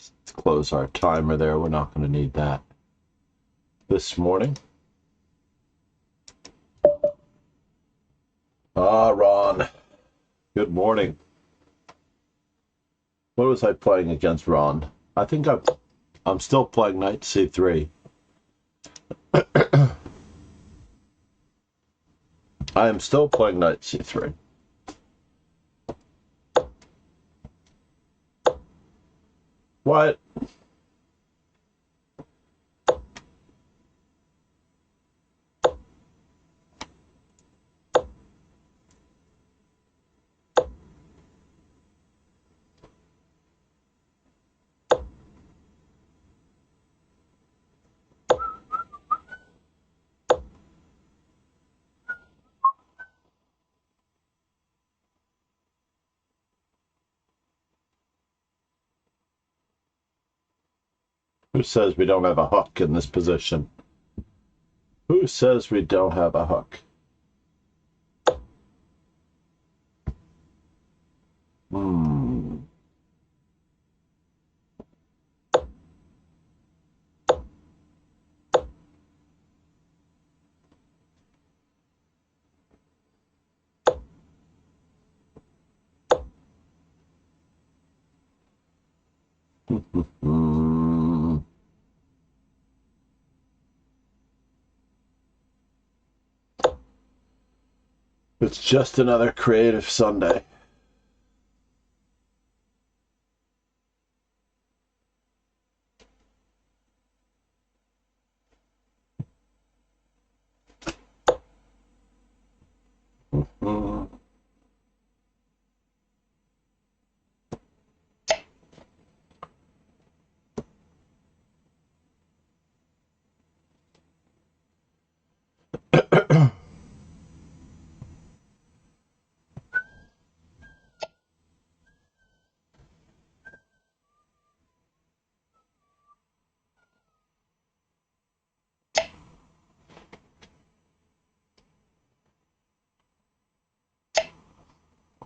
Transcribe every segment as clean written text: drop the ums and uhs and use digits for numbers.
Let's close our timer there. We're not going to need that this morning. Ron. Good morning. What was I playing against Ron? I think I'm still playing knight c3. I am still playing knight c3. What? Who says we don't have a hook in this position? Who says we don't have a hook? Hmm. It's just another creative Sunday.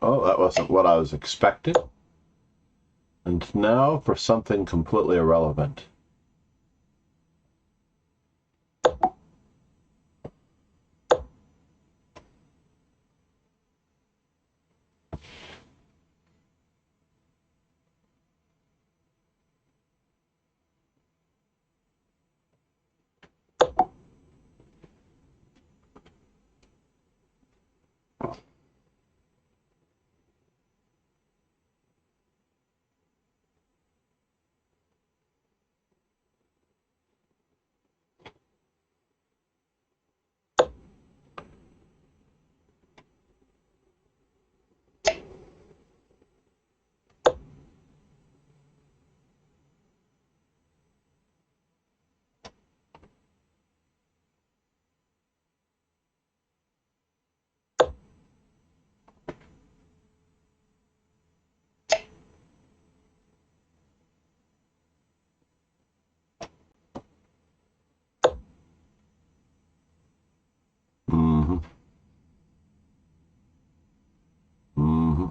Oh, that wasn't what I was expecting. And now for something completely irrelevant. Mm-hmm. Mm-hmm.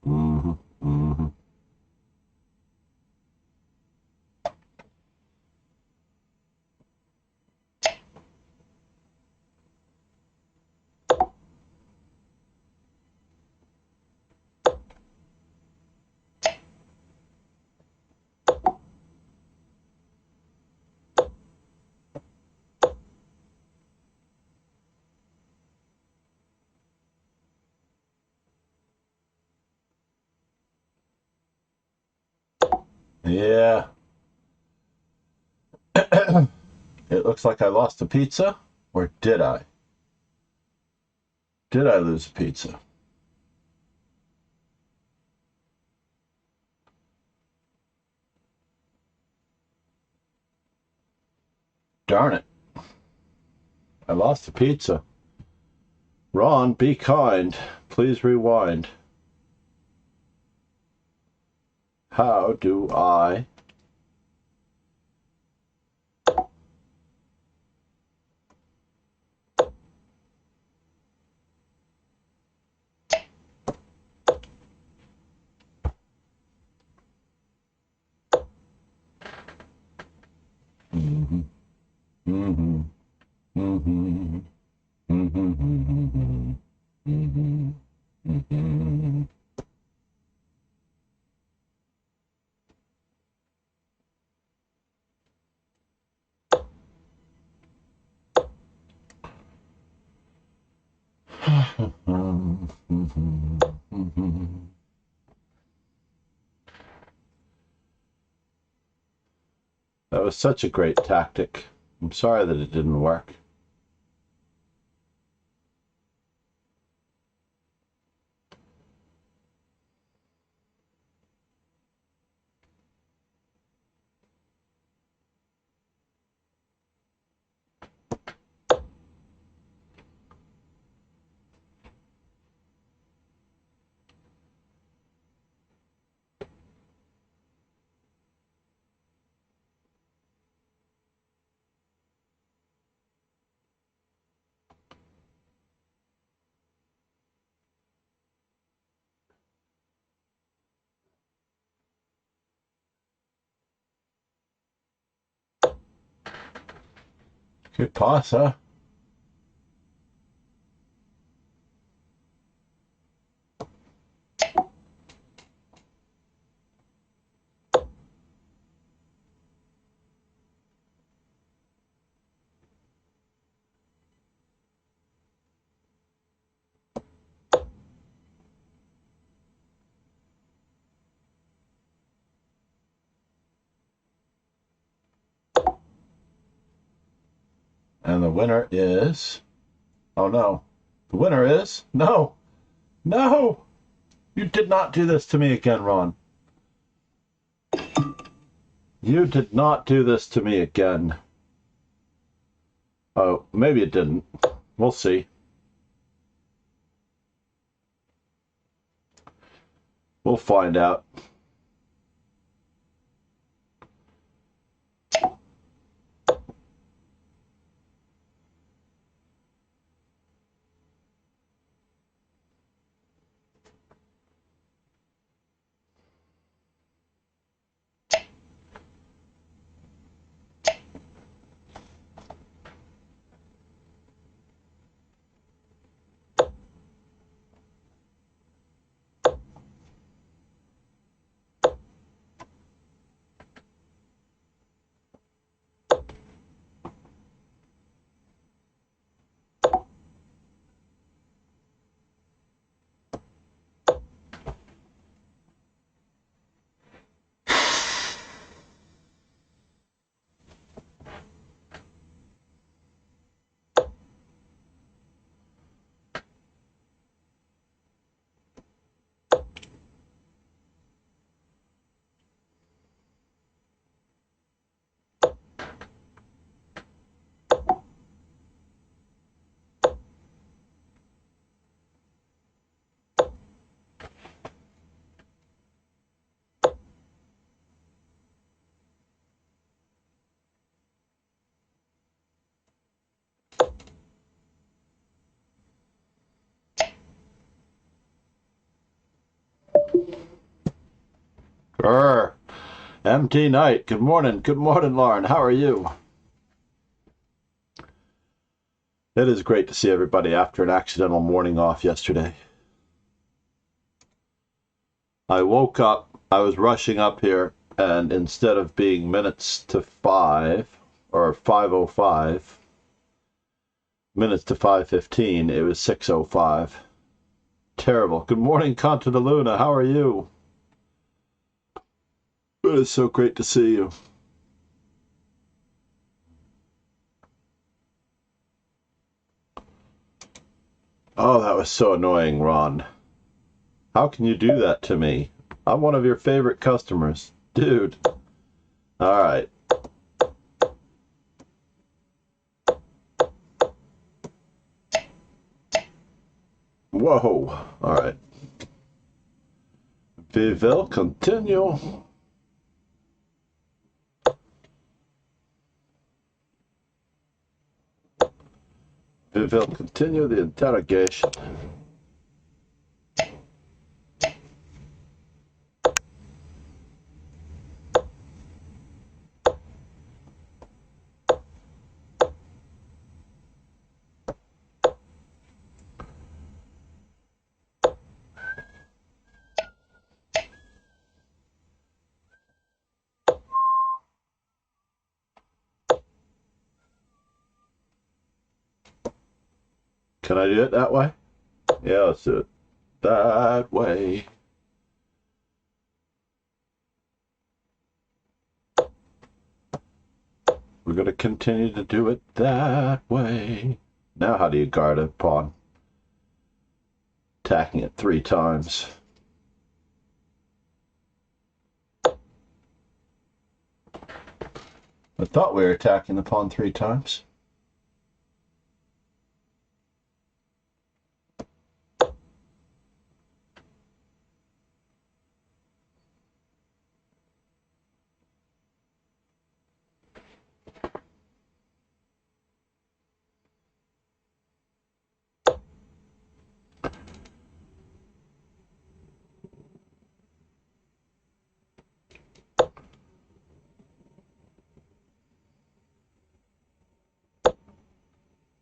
Mm-hmm. Mm-hmm. Yeah. It looks like I lost a pizza. Or did I? Did I lose a pizza? Darn it. I lost a pizza. Ron, be kind. Please rewind. How do I... Mm-hmm. Mm-hmm. Mm-hmm. Mm-hmm. Mm-hmm. Mm-hmm. That was such a great tactic. I'm sorry that it didn't work. Good toss, huh? And the winner is... Oh, no. The winner is... No! No! You did not do this to me again, Ron. You did not do this to me again. Oh, maybe it didn't. We'll see. We'll find out. Grr. Empty night. Good morning. Good morning, Lauren. How are you? It is great to see everybody after an accidental morning off yesterday. I woke up, I was rushing up here, and instead of being minutes to 5, or 5:05, minutes to 5:15, it was 6:05. Terrible. Good morning, Conta de Luna. How are you? It is so great to see you. Oh, that was so annoying, Ron. How can you do that to me? I'm one of your favorite customers. Dude. All right. Whoa. All right. We will continue. We will continue the interrogation. Can I do it that way? Yeah, let's do it that way. We're going to continue to do it that way. Now how do you guard a pawn? Attacking it 3 times. I thought we were attacking the pawn 3 times.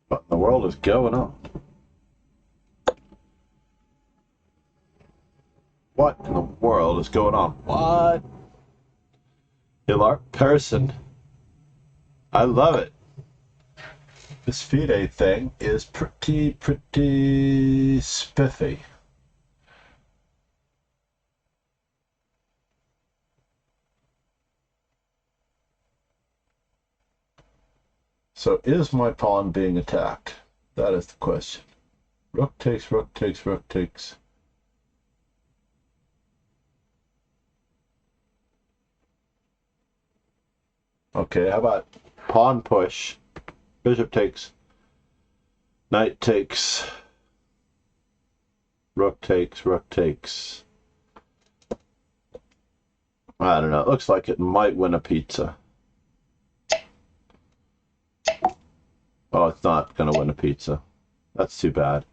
What in the world is going on? What in the world is going on? What? Hilar Person. I love it. This FIDE thing is pretty spiffy. So is my pawn being attacked? That is the question. Rook takes, rook takes, rook takes. Okay, how about pawn push? Bishop takes, knight takes, rook takes, rook takes. I don't know. It looks like it might win a pizza. Oh, it's not going to win a pizza. That's too bad.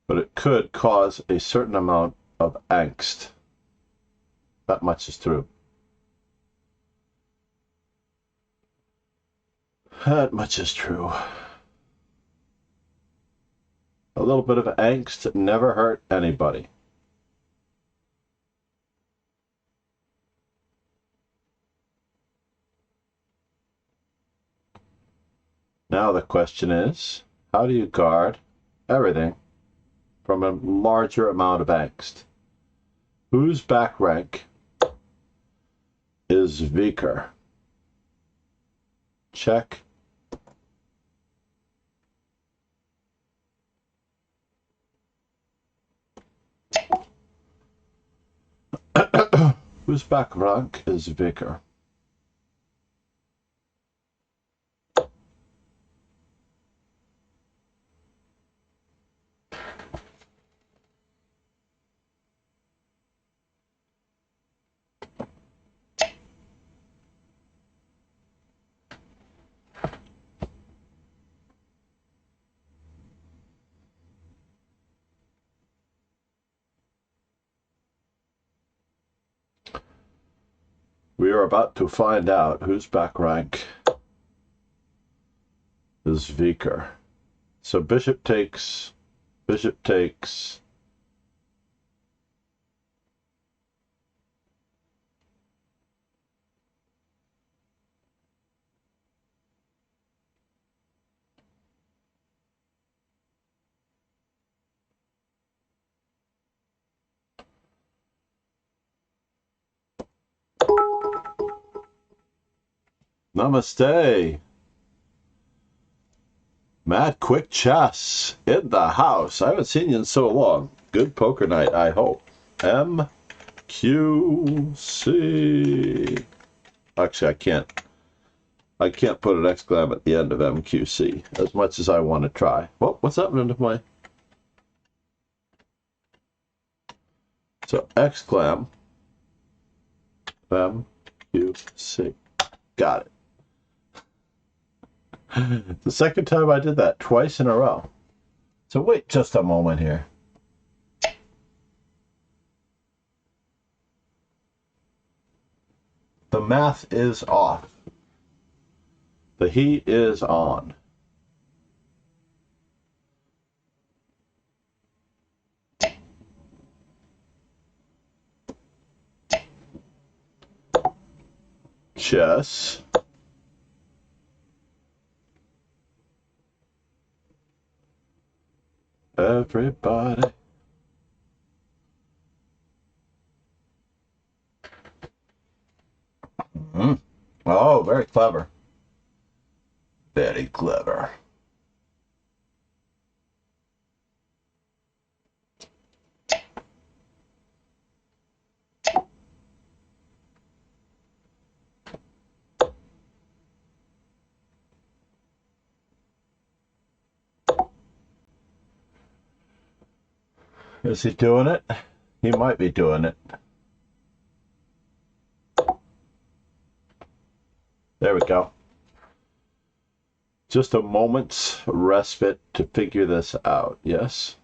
But it could cause a certain amount of angst. That much is true. That much is true. A little bit of angst never hurt anybody. Now the question is, how do you guard everything from a larger amount of angst? Whose back rank is weaker? Check. Whose back rank is weaker? We are about to find out whose back rank is weaker. So bishop takes, bishop takes. Namaste. Matt Quick Chess in the house. I haven't seen you in so long. Good poker night, I hope. MQC. Actually, I can't put an exclam at the end of MQC as much as I want to try. Well, what's happening to my... So, exclam MQC. Got it. The second time I did that, twice in a row. So wait just a moment here. The math is off. The heat is on. Chess. Everybody. Oh, very clever. Very clever. Is he doing it? He might be doing it. There we go. Just a moment's respite to figure this out, yes?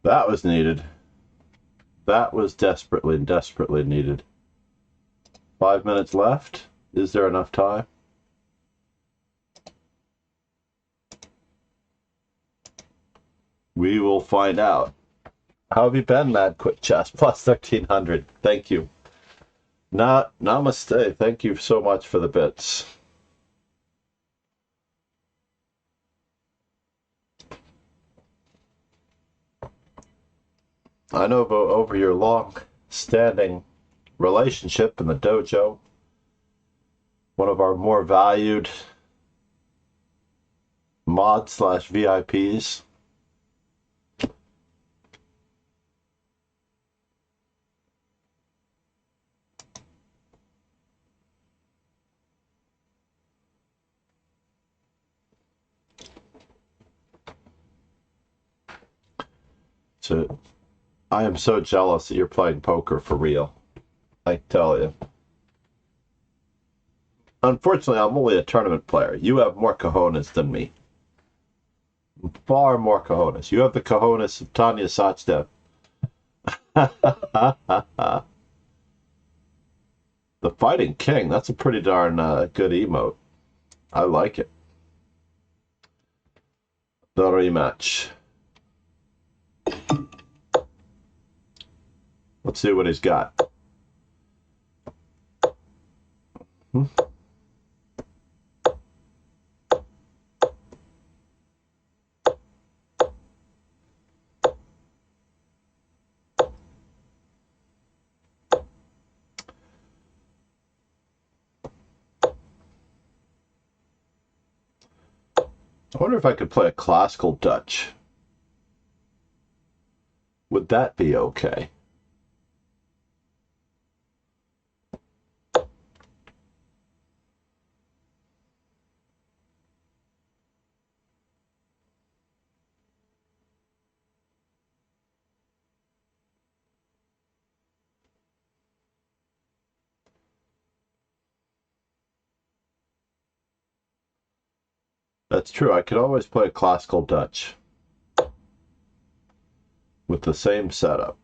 That was needed. That was desperately, desperately needed. 5 minutes left. Is there enough time? We will find out. How have you been, Mad Quick Chess? Plus 1300. Thank you. Namaste. Thank you so much for the bits. I know over your long-standing relationship in the dojo, one of our more valued mod/VIPs. So I am so jealous that you're playing poker for real. I tell you. Unfortunately, I'm only a tournament player. You have more cojones than me. Far more cojones. You have the cojones of Tanya Sachdev. The Fighting King. That's a pretty darn good emote. I like it. The rematch. Let's see what he's got. I wonder if I could play a classical Dutch. Would that be okay? That's true. I could always play classical Dutch with the same setup.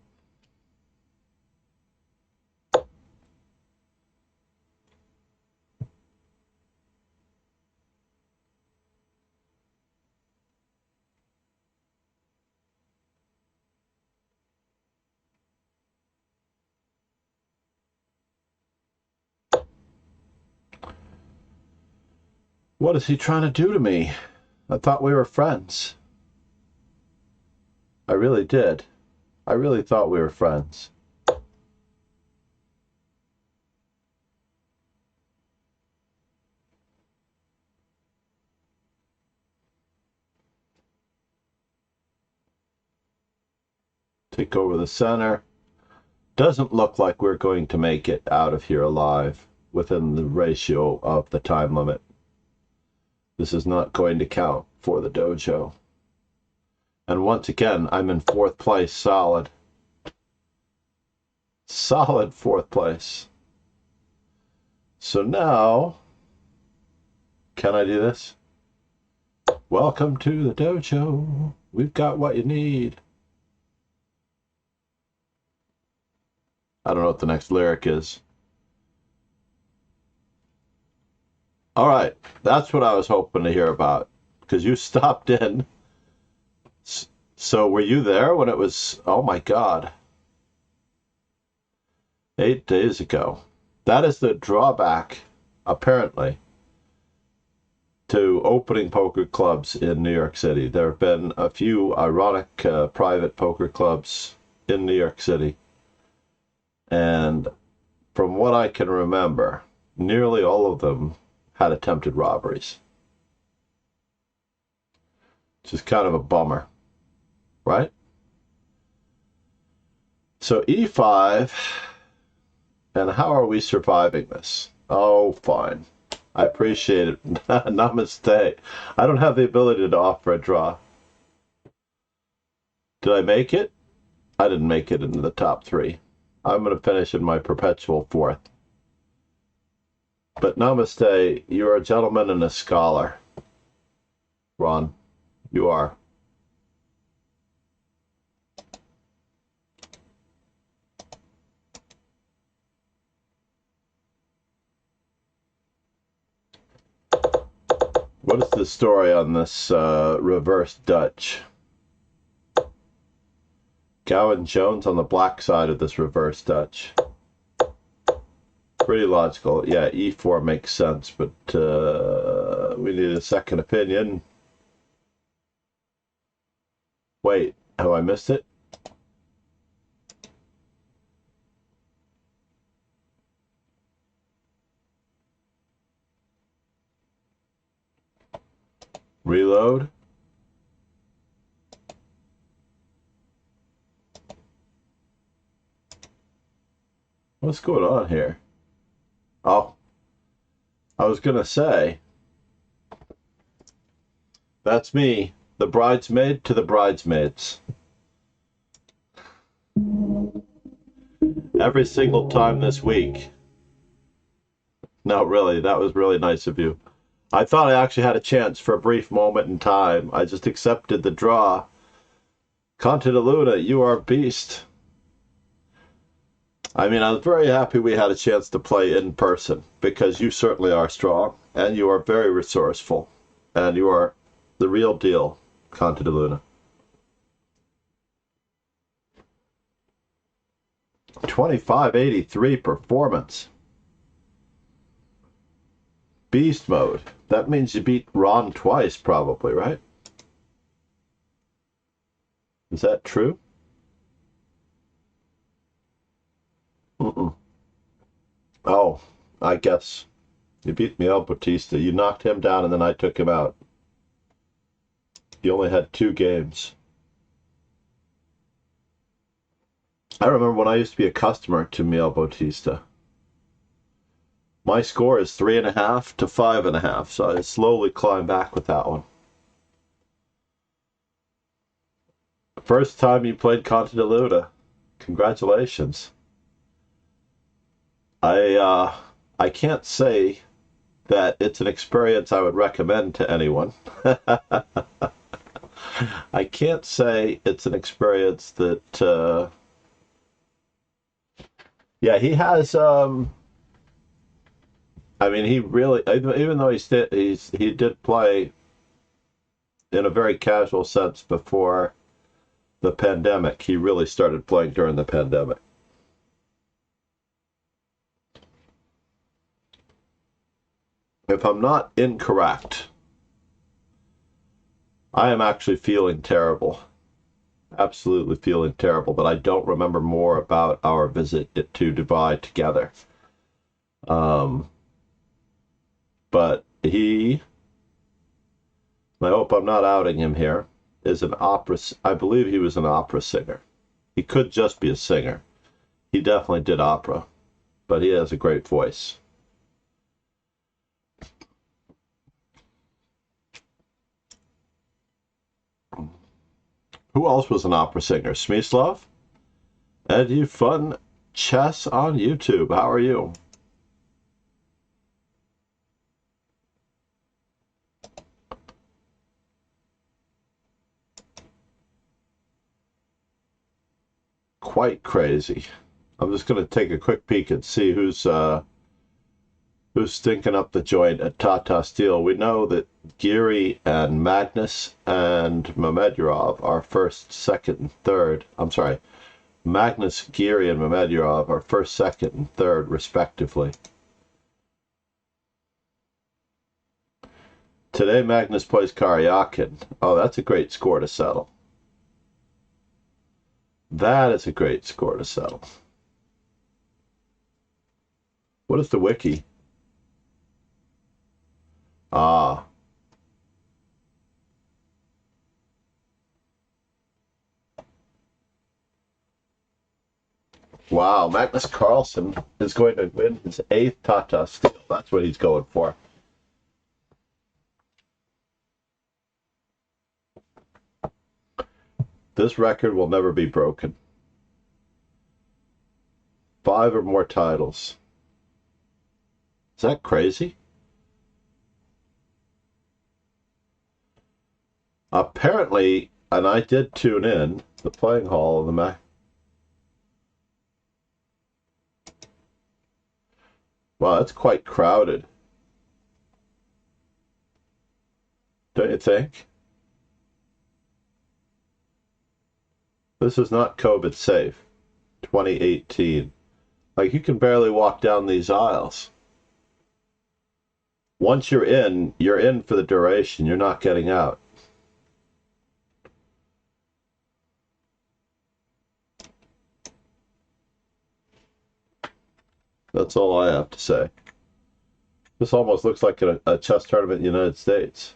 What is he trying to do to me? I thought we were friends. I really did. I really thought we were friends. Take over the center. Doesn't look like we're going to make it out of here alive within the ratio of the time limit. This is not going to count for the dojo. And once again, I'm in 4th place, solid. Solid 4th place. So now, can I do this? Welcome to the dojo. We've got what you need. I don't know what the next lyric is. All right, that's what I was hoping to hear about because you stopped in. So were you there when it was, oh my God, 8 days ago? That is the drawback, apparently, to opening poker clubs in New York City. There have been a few ironic private poker clubs in New York City. And from what I can remember, nearly all of them had attempted robberies. Which is kind of a bummer, right? So E5, and how are we surviving this? Oh, fine. I appreciate it. Namaste. I don't have the ability to offer a draw. Did I make it? I didn't make it into the top three. I'm going to finish in my perpetual fourth. But namaste, you're a gentleman and a scholar. Ron, you are. What is the story on this reverse Dutch? Gowan Jones on the black side of this reverse Dutch. Pretty logical. Yeah, E4 makes sense, but we need a second opinion. Wait, have I missed it? Reload. What's going on here? Oh, I was gonna say, that's me, the bridesmaid to the bridesmaids. Every single time this week. No, really, that was really nice of you. I thought I actually had a chance for a brief moment in time. I just accepted the draw. Conte de Luna, you are a beast. I mean, I was very happy we had a chance to play in person because you certainly are strong and you are very resourceful and you are the real deal, Conte de Luna. 2583 performance. Beast mode. That means you beat Ron twice, probably, right? Is that true? Oh, I guess. You beat Miguel Bautista. You knocked him down and then I took him out. You only had 2 games. I remember when I used to be a customer to Miguel Bautista. My score is 3.5 to 5.5, so I slowly climb back with that one. First time you played Conte de Luna. Congratulations. I can't say that it's an experience I would recommend to anyone. I can't say it's an experience that yeah, he has I mean, he really, even though he did play in a very casual sense before the pandemic, he really started playing during the pandemic. If I'm not incorrect, I am actually feeling terrible. Absolutely feeling terrible, but I don't remember more about our visit to Dubai together. But I hope I'm not outing him here, is an opera, I believe he was an opera singer. He could just be a singer. He definitely did opera, but he has a great voice. Who else was an opera singer? Smyslov? Ed, you fun chess on YouTube. How are you? Quite crazy. I'm just going to take a quick peek and see who's who's stinking up the joint at Tata Steel. We know that Geary and Magnus and Mamedyarov are first, second, and third. I'm sorry, Magnus, Geary, and Mamedyarov are first, second, and third, respectively. Today, Magnus plays Karyakin. Oh, that's a great score to settle. That is a great score to settle. What is the wiki? Ah. Wow, Magnus Carlsen is going to win his 8th Tata Steel. That's what he's going for. This record will never be broken. 5 or more titles. Is that crazy? Apparently, and I did tune in, the playing hall of the Mac. Wow, that's quite crowded. Don't you think? This is not COVID safe. 2018. Like, you can barely walk down these aisles. Once you're in for the duration. You're not getting out. That's all I have to say. This almost looks like a chess tournament in the United States.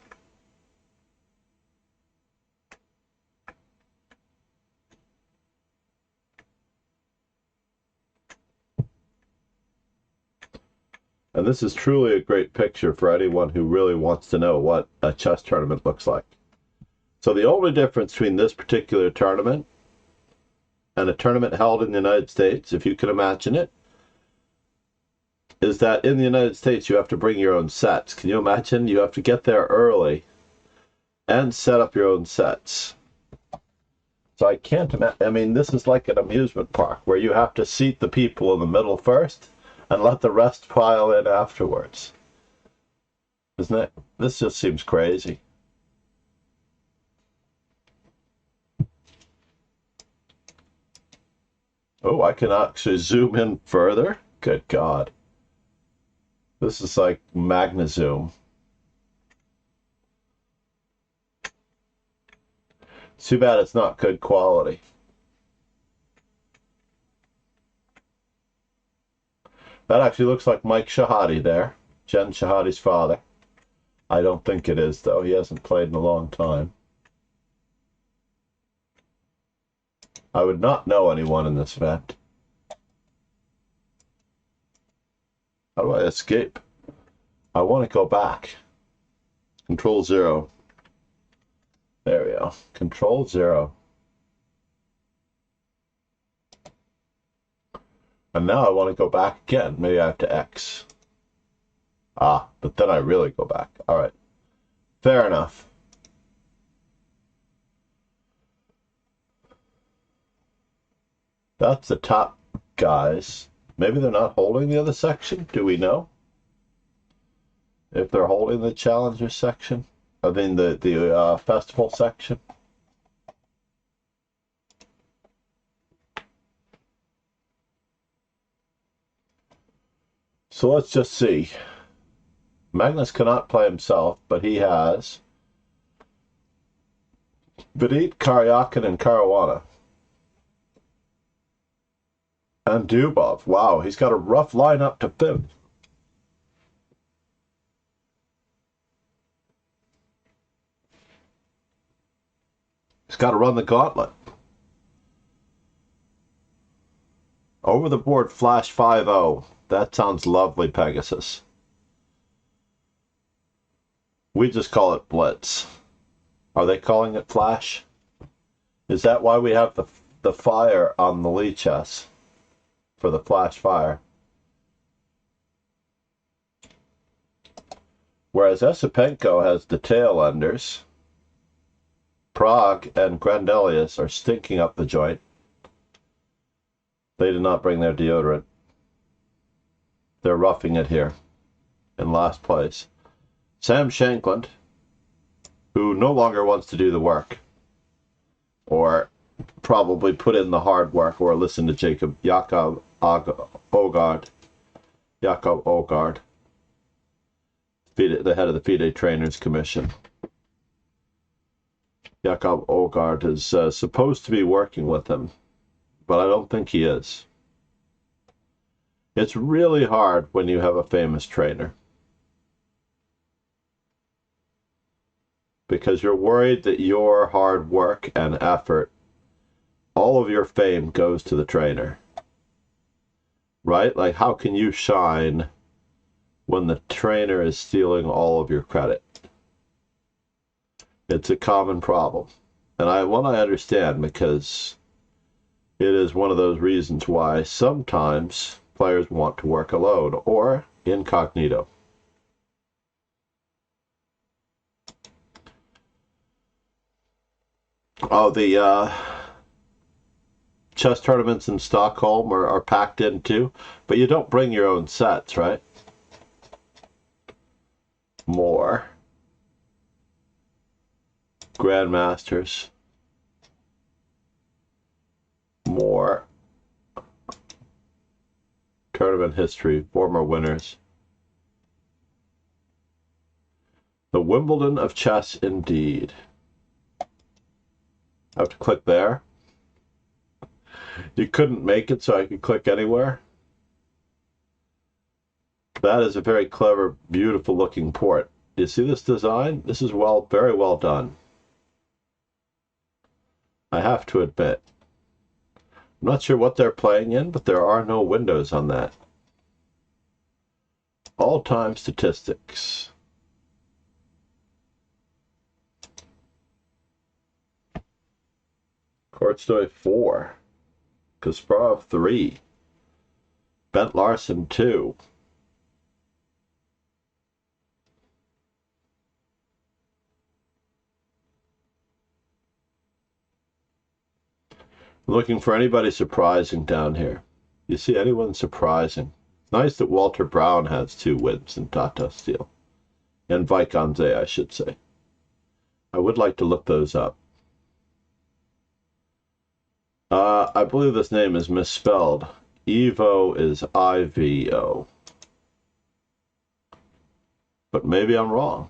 And this is truly a great picture for anyone who really wants to know what a chess tournament looks like. So the only difference between this particular tournament and a tournament held in the United States, if you can imagine it, is that in the United States you have to bring your own sets. Can you imagine? You have to get there early and set up your own sets. So I can't imagine. I mean, this is like an amusement park where you have to seat the people in the middle first and let the rest pile in afterwards. Isn't it? This just seems crazy. Oh, I can actually zoom in further? Good God. This is like Magna Zoom. Too bad it's not good quality. That actually looks like Mike Shahade there, Jen Shahade's father. I don't think it is, though. He hasn't played in a long time. I would not know anyone in this event. How do I escape? I want to go back. Control 0. There we go. Control 0. And now I want to go back again. Maybe I have to X. Ah, but then I really go back. All right. Fair enough. That's the top guys. Maybe they're not holding the other section. Do we know? If they're holding the challenger section? I mean the festival section? So let's just see. Magnus cannot play himself, but he has Vidit, Karyakin, and Caruana. And Dubov. Wow, he's got a rough lineup to fifth. He's got to run the gauntlet. Over the board, Flash 5-0. That sounds lovely, Pegasus. We just call it Blitz. Are they calling it Flash? Is that why we have the fire on the Lichess? For the Flash fire? Whereas Esipenko has the tail enders. Prague and Grandelius are stinking up the joint. They did not bring their deodorant. They're roughing it here. in last place. Sam Shankland, who no longer wants to do the work, or probably put in the hard work, or listen to Jacob Ogard, the head of the FIDE Trainers Commission. Jakob Ogard is supposed to be working with him, but I don't think he is. It's really hard when you have a famous trainer, because you're worried that your hard work and effort, all of your fame goes to the trainer, right? Like, how can you shine when the trainer is stealing all of your credit? It's a common problem. And I understand, because it is one of those reasons why sometimes players want to work alone or incognito. Oh, the chess tournaments in Stockholm are packed in too, but you don't bring your own sets, right? More Grandmasters, more tournament history, former winners. The Wimbledon of chess, indeed. I have to click there. You couldn't make it so I could click anywhere. That is a very clever, beautiful looking port. Do you see this design? This is very well done, I have to admit. I'm not sure what they're playing in, but there are no windows on that. All-time statistics. Kortstoy 4. Kasparov 3. Bent Larson 2. Looking for anybody surprising down here. You see anyone surprising? It's nice that Walter Brown has 2 wins in Tata Steel. And Vaikanze, I should say. I would like to look those up. I believe this name is misspelled. Evo is IVO. But maybe I'm wrong.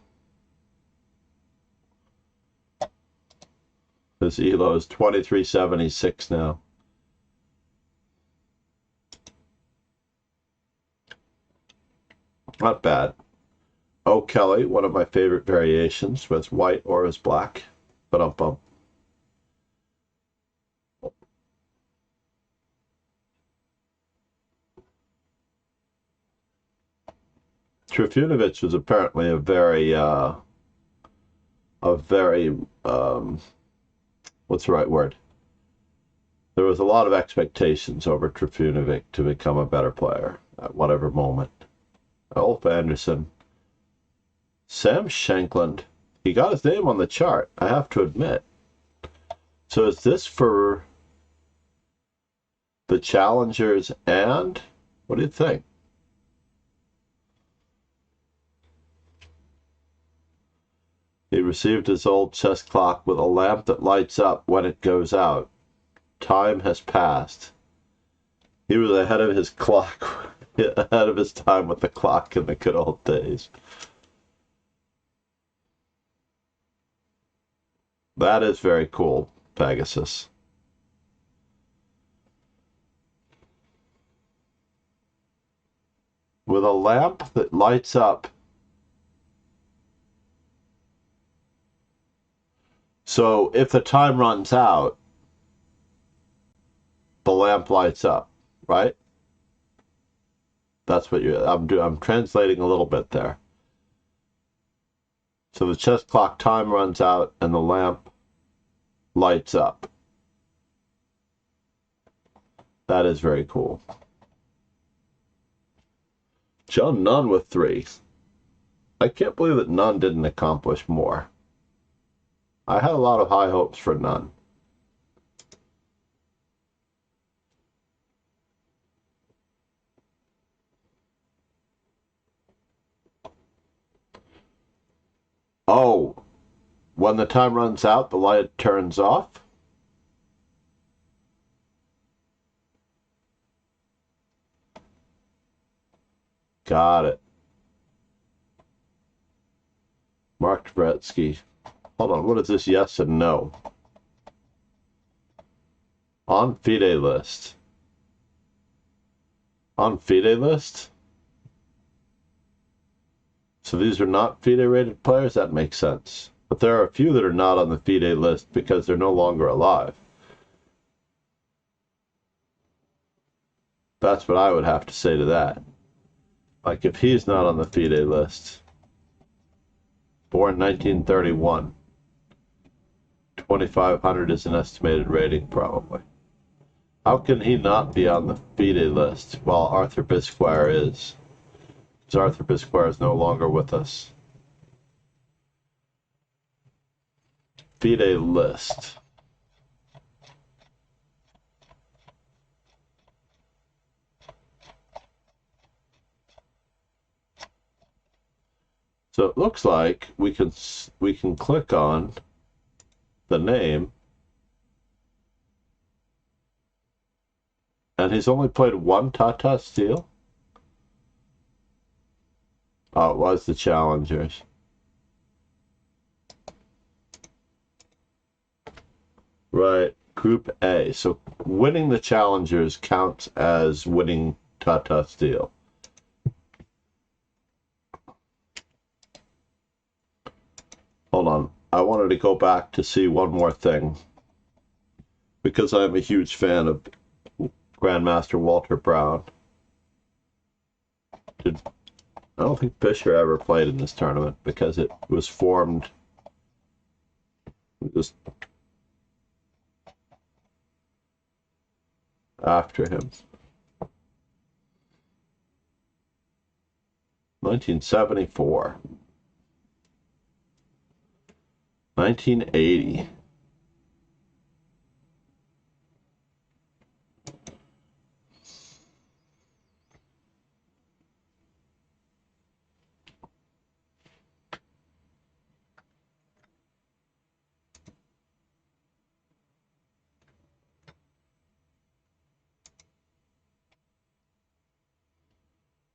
This ELO is 2376 now. Not bad. O'Kelly, one of my favorite variations, was white or as black. Ba-dum-bum. Trifunovic was apparently a very what's the right word? There was a lot of expectations over Trifunovic to become a better player at whatever moment. Ulf Anderson. Sam Shankland. He got his name on the chart, I have to admit. So is this for the challengers and what do you think? He received his old chess clock with a lamp that lights up when it goes out. Time has passed. He was ahead of his clock, ahead of his time with the clock in the good old days. That is very cool, Pegasus. With a lamp that lights up. So if the time runs out, the lamp lights up, right? That's what I'm translating a little bit there. So the chess clock time runs out and the lamp lights up. That is very cool. John Nunn with 3. I can't believe that Nunn didn't accomplish more. I had a lot of high hopes for Nunn. Oh, when the time runs out, the light turns off? Got it. Mark Dvoretsky. Hold on, what is this yes and no? On FIDE list. On FIDE list? So these are not FIDE rated players? That makes sense. But there are a few that are not on the FIDE list because they're no longer alive. That's what I would have to say to that. Like if he's not on the FIDE list. Born 1931. 2,500 is an estimated rating, probably. How can he not be on the FIDE list while Arthur Bisquire is? Because Arthur Bisquire is no longer with us. FIDE list. So it looks like we can click on the name, and he's only played one Tata Steel. Oh, it was the Challengers. Right, Group A. So winning the Challengers counts as winning Tata Steel. Hold on. I wanted to go back to see one more thing. Because I'm a huge fan of Grandmaster Walter Brown. I don't think Fischer ever played in this tournament because it was formed just after him. 1974. 1980.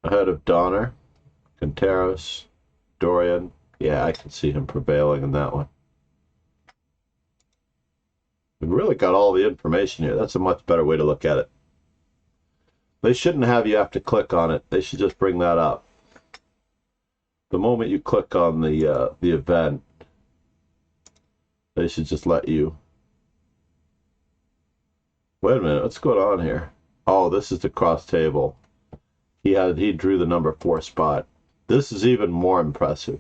Ahead of Donner, Quinteros, Dorian. Yeah, I can see him prevailing in that one. We've really got all the information here. That's a much better way to look at it. They shouldn't have you have to click on it. They should just bring that up. The moment you click on the event, they should just let you. Wait a minute, what's going on here? Oh, this is the cross table. He drew the number 4 spot. This is even more impressive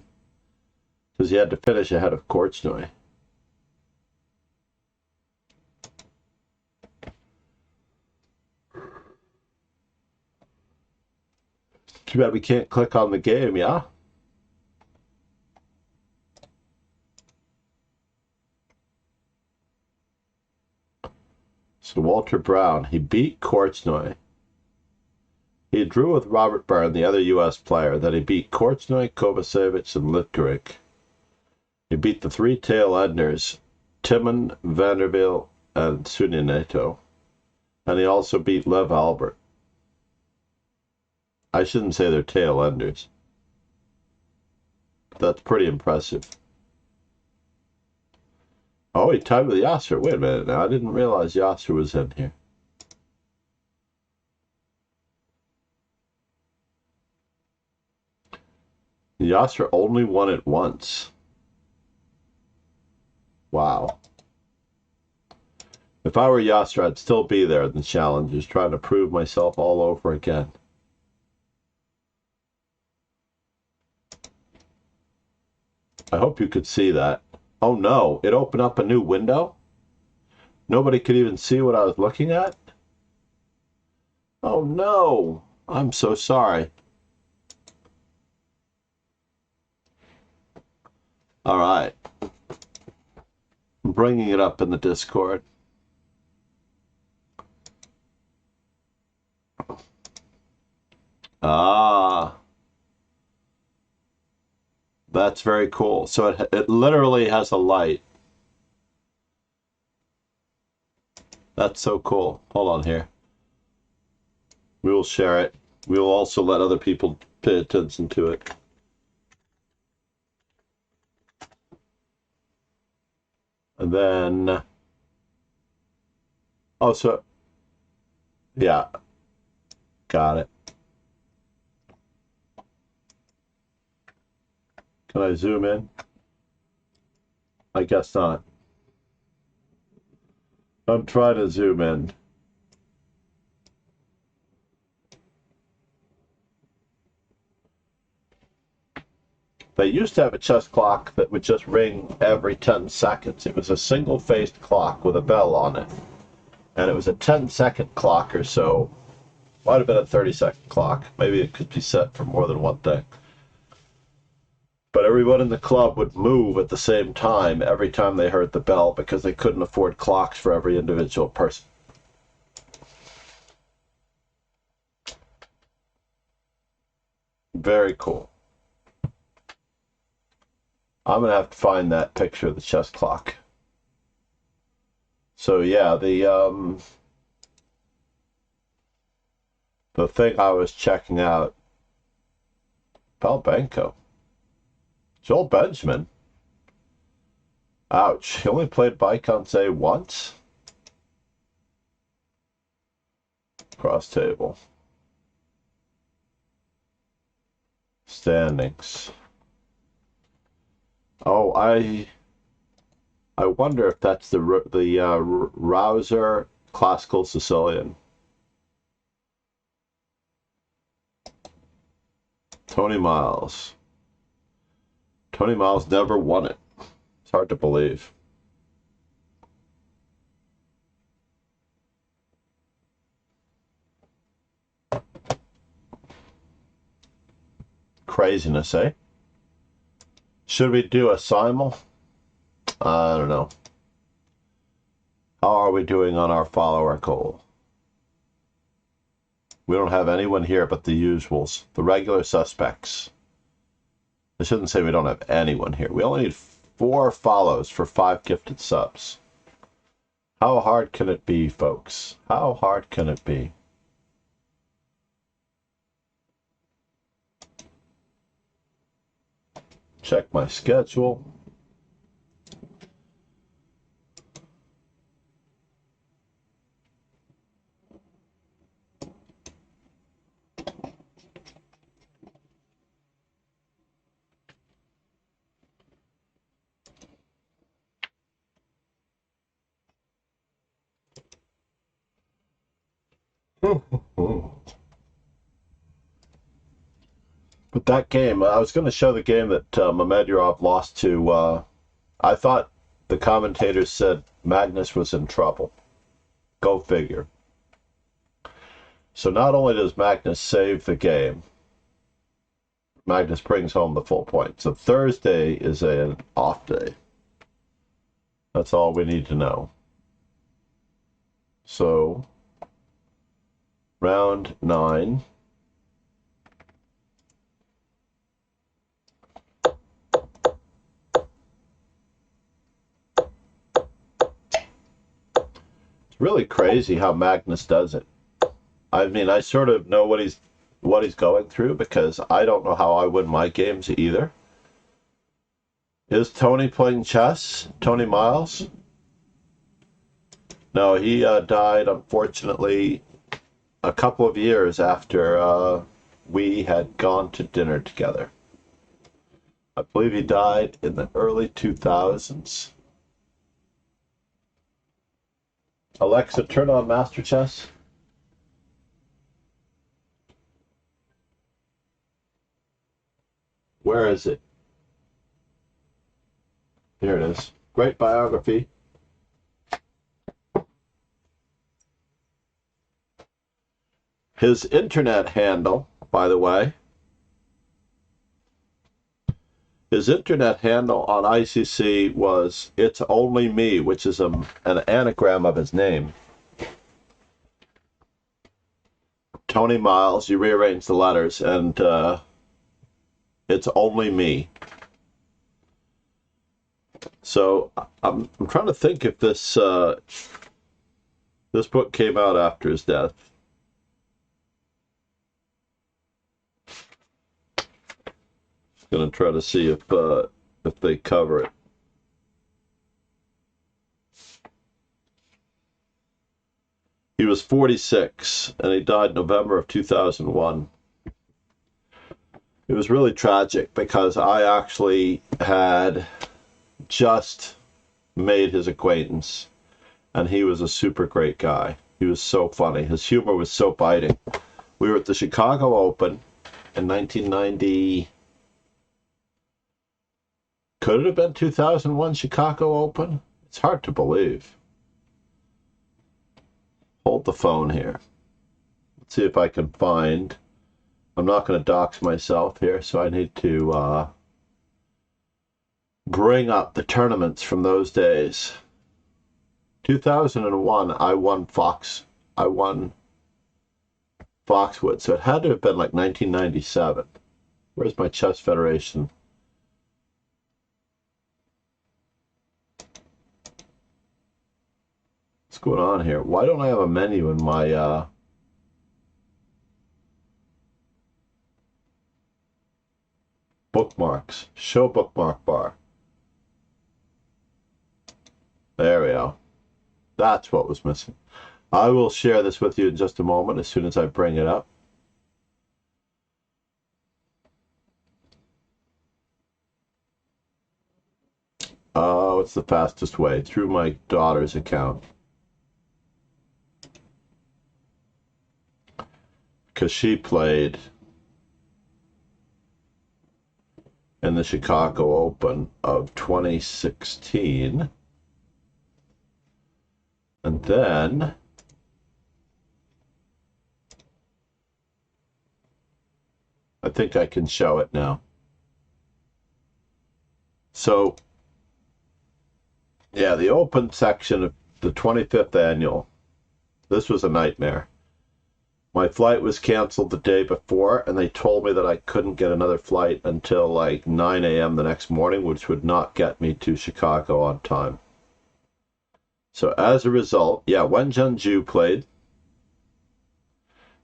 because he had to finish ahead of Korchnoi. Too bad we can't click on the game, yeah? So Walter Brown, he beat Korchnoi. He drew with Robert Byrne, the other U.S. player. Then he beat Korchnoi, Kovacevic, and Litgeric. He beat the 3 tail enders, Timon, Vanderbilt, and Sunineto. And he also beat Lev Albert. I shouldn't say they're tail enders. That's pretty impressive. Oh, he tied with Yasser. Wait a minute now. I didn't realize Yasser was in here. Yasser only won it once. Wow. If I were Yasser, I'd still be there in the Challengers, trying to prove myself all over again. I hope you could see that. Oh no, it opened up a new window? Nobody could even see what I was looking at? Oh no, I'm so sorry. All right. I'm bringing it up in the Discord. That's very cool. So it literally has a light. That's so cool. Hold on here. We will share it. We will also let other people pay attention to it. And then, oh, so, yeah, got it. Can I zoom in? I guess not. I'm trying to zoom in. They used to have a chess clock that would just ring every 10 seconds. It was a single-faced clock with a bell on it. And it was a 10-second clock or so. Might have been a 30-second clock. Maybe it could be set for more than one thing. But everyone in the club would move at the same time every time they heard the bell because they couldn't afford clocks for every individual person. Very cool. I'm going to have to find that picture of the chess clock. So yeah, the thing I was checking out, Balbenko. Joel Benjamin. Ouch. He only played Baikonse once? Cross table. Standings. Oh, I wonder if that's the Rouser Classical Sicilian. Tony Miles. Tony Miles never won it. It's hard to believe. Craziness, eh? Should we do a simul? I don't know. How are we doing on our follower goal? We don't have anyone here but the usuals, the regular suspects. I shouldn't say we don't have anyone here. We only need 4 follows for 5 gifted subs. How hard can it be, folks? How hard can it be? Check my schedule. But that game, I was going to show the game that Mamedurov lost to. I thought the commentators said Magnus was in trouble. Go figure. So not only does Magnus save the game, Magnus brings home the full point. So Thursday is an off day. That's all we need to know. So, round 9. It's really crazy how Magnus does it. I mean, I sort of know what he's going through because I don't know how I win my games either. Is Tony playing chess? Tony Miles? No, he died, unfortunately, a couple of years after we had gone to dinner together. I believe he died in the early 2000s. Alexa, turn on Master Chess. Where is it? Here it is. Great biography. His internet handle, by the way, his internet handle on ICC was It's Only Me, which is an anagram of his name. Tony Miles, you rearrange the letters, and It's Only Me. So I'm trying to think if this this book came out after his death. Gonna try to see if they cover it. He was 46, and he died November of 2001. It was really tragic because I actually had just made his acquaintance, and he was a super great guy. He was so funny. His humor was so biting. We were at the Chicago Open in 1990. Could it have been 2001 Chicago Open? It's hard to believe. Hold the phone here. Let's see if I can find. I'm not going to dox myself here, so I need to bring up the tournaments from those days. 2001, I won Foxwood, so it had to have been like 1997. Where's my Chess Federation? What's going on here? Why don't I have a menu in my bookmarks? Show bookmark bar. There we go. That's what was missing. I will share this with you in just a moment as soon as I bring it up. Oh, it's the fastest way, through my daughter's account. Because she played in the Chicago Open of 2016. And then I think I can show it now. So, yeah, the Open section of the 25th annual, this was a nightmare. My flight was canceled the day before, and they told me that I couldn't get another flight until like 9 a.m. the next morning, which would not get me to Chicago on time. So as a result, yeah, Wen Junju played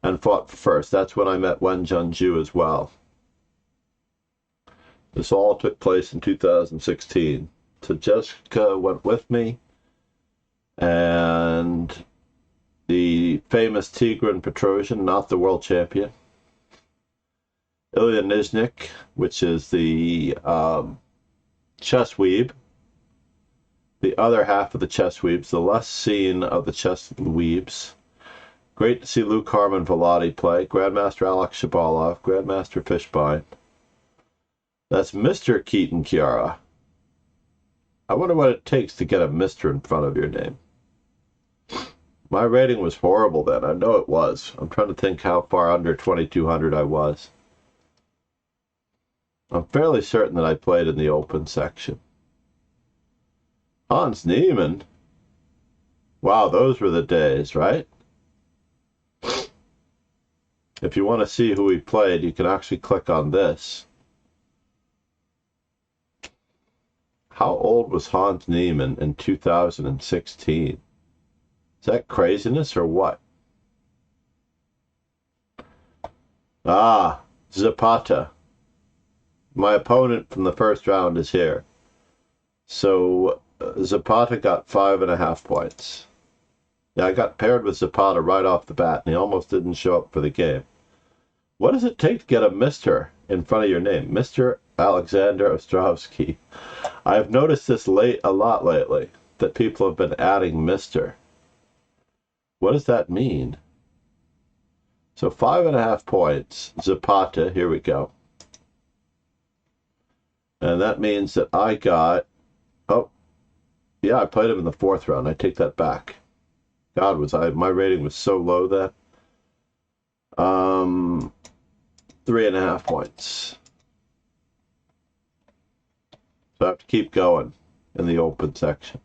and fought first. That's when I met Wen Junju as well. This all took place in 2016. So Jessica went with me, and the famous Tigran Petrosian, not the world champion, Ilya Nizhnik, which is the chess weeb, the other half of the chess weebs, the less seen of the chess weebs. Great to see Luke Harmon Vladi play, Grandmaster Alex Shabalov, Grandmaster Fishbein. That's Mr. Keaton Chiara. I wonder what it takes to get a Mr. in front of your name. My rating was horrible then. I know it was. I'm trying to think how far under 2200 I was. I'm fairly certain that I played in the Open section. Hans Niemann? Wow, those were the days, right? If you want to see who he played, you can actually click on this. How old was Hans Niemann in 2016? Is that craziness or what? Ah, Zapata. My opponent from the first round is here. So Zapata got 5.5 points. Yeah, I got paired with Zapata right off the bat, and he almost didn't show up for the game. What does it take to get a Mr. in front of your name? Mr. Alexander Ostrovsky. I've noticed this a lot lately, that people have been adding Mr. What does that mean? So 5.5 points. Zapata, here we go. And that means that I got, oh, yeah, I played him in the 4th round. I take that back. God, my rating was so low then. 3.5 points. So I have to keep going in the Open section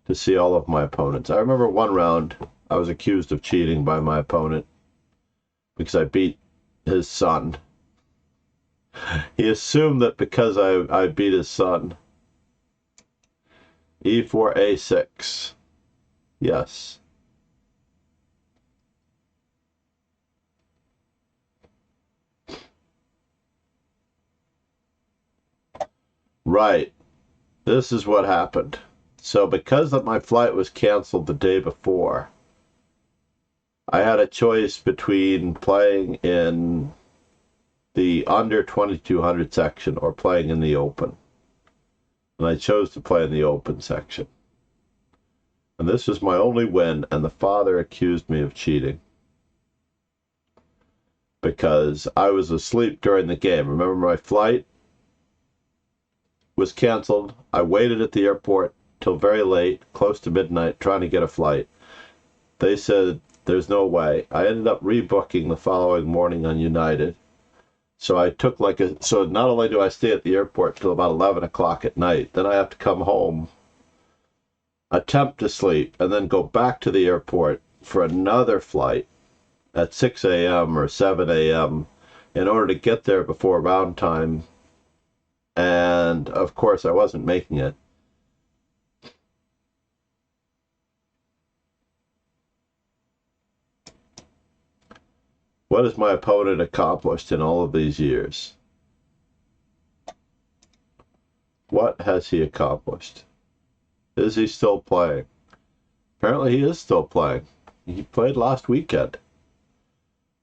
to see all of my opponents. I remember one round I was accused of cheating by my opponent because I beat his son. He assumed that because I beat his son E4, A6. Yes. Right. This is what happened. So because my flight was canceled the day before, I had a choice between playing in the under 2200 section or playing in the open. And I chose to play in the open section. And this was my only win, and the father accused me of cheating. Because I was asleep during the game. Remember, my flight was canceled. I waited at the airport till very late, close to midnight, trying to get a flight. They said, there's no way. I ended up rebooking the following morning on United. So I took so not only do I stay at the airport till about 11 o'clock at night, then I have to come home, attempt to sleep, and then go back to the airport for another flight at 6 a.m. or 7 a.m. in order to get there before round time. And of course, I wasn't making it. What has my opponent accomplished in all of these years? What has he accomplished? Is he still playing? Apparently he is still playing. He played last weekend.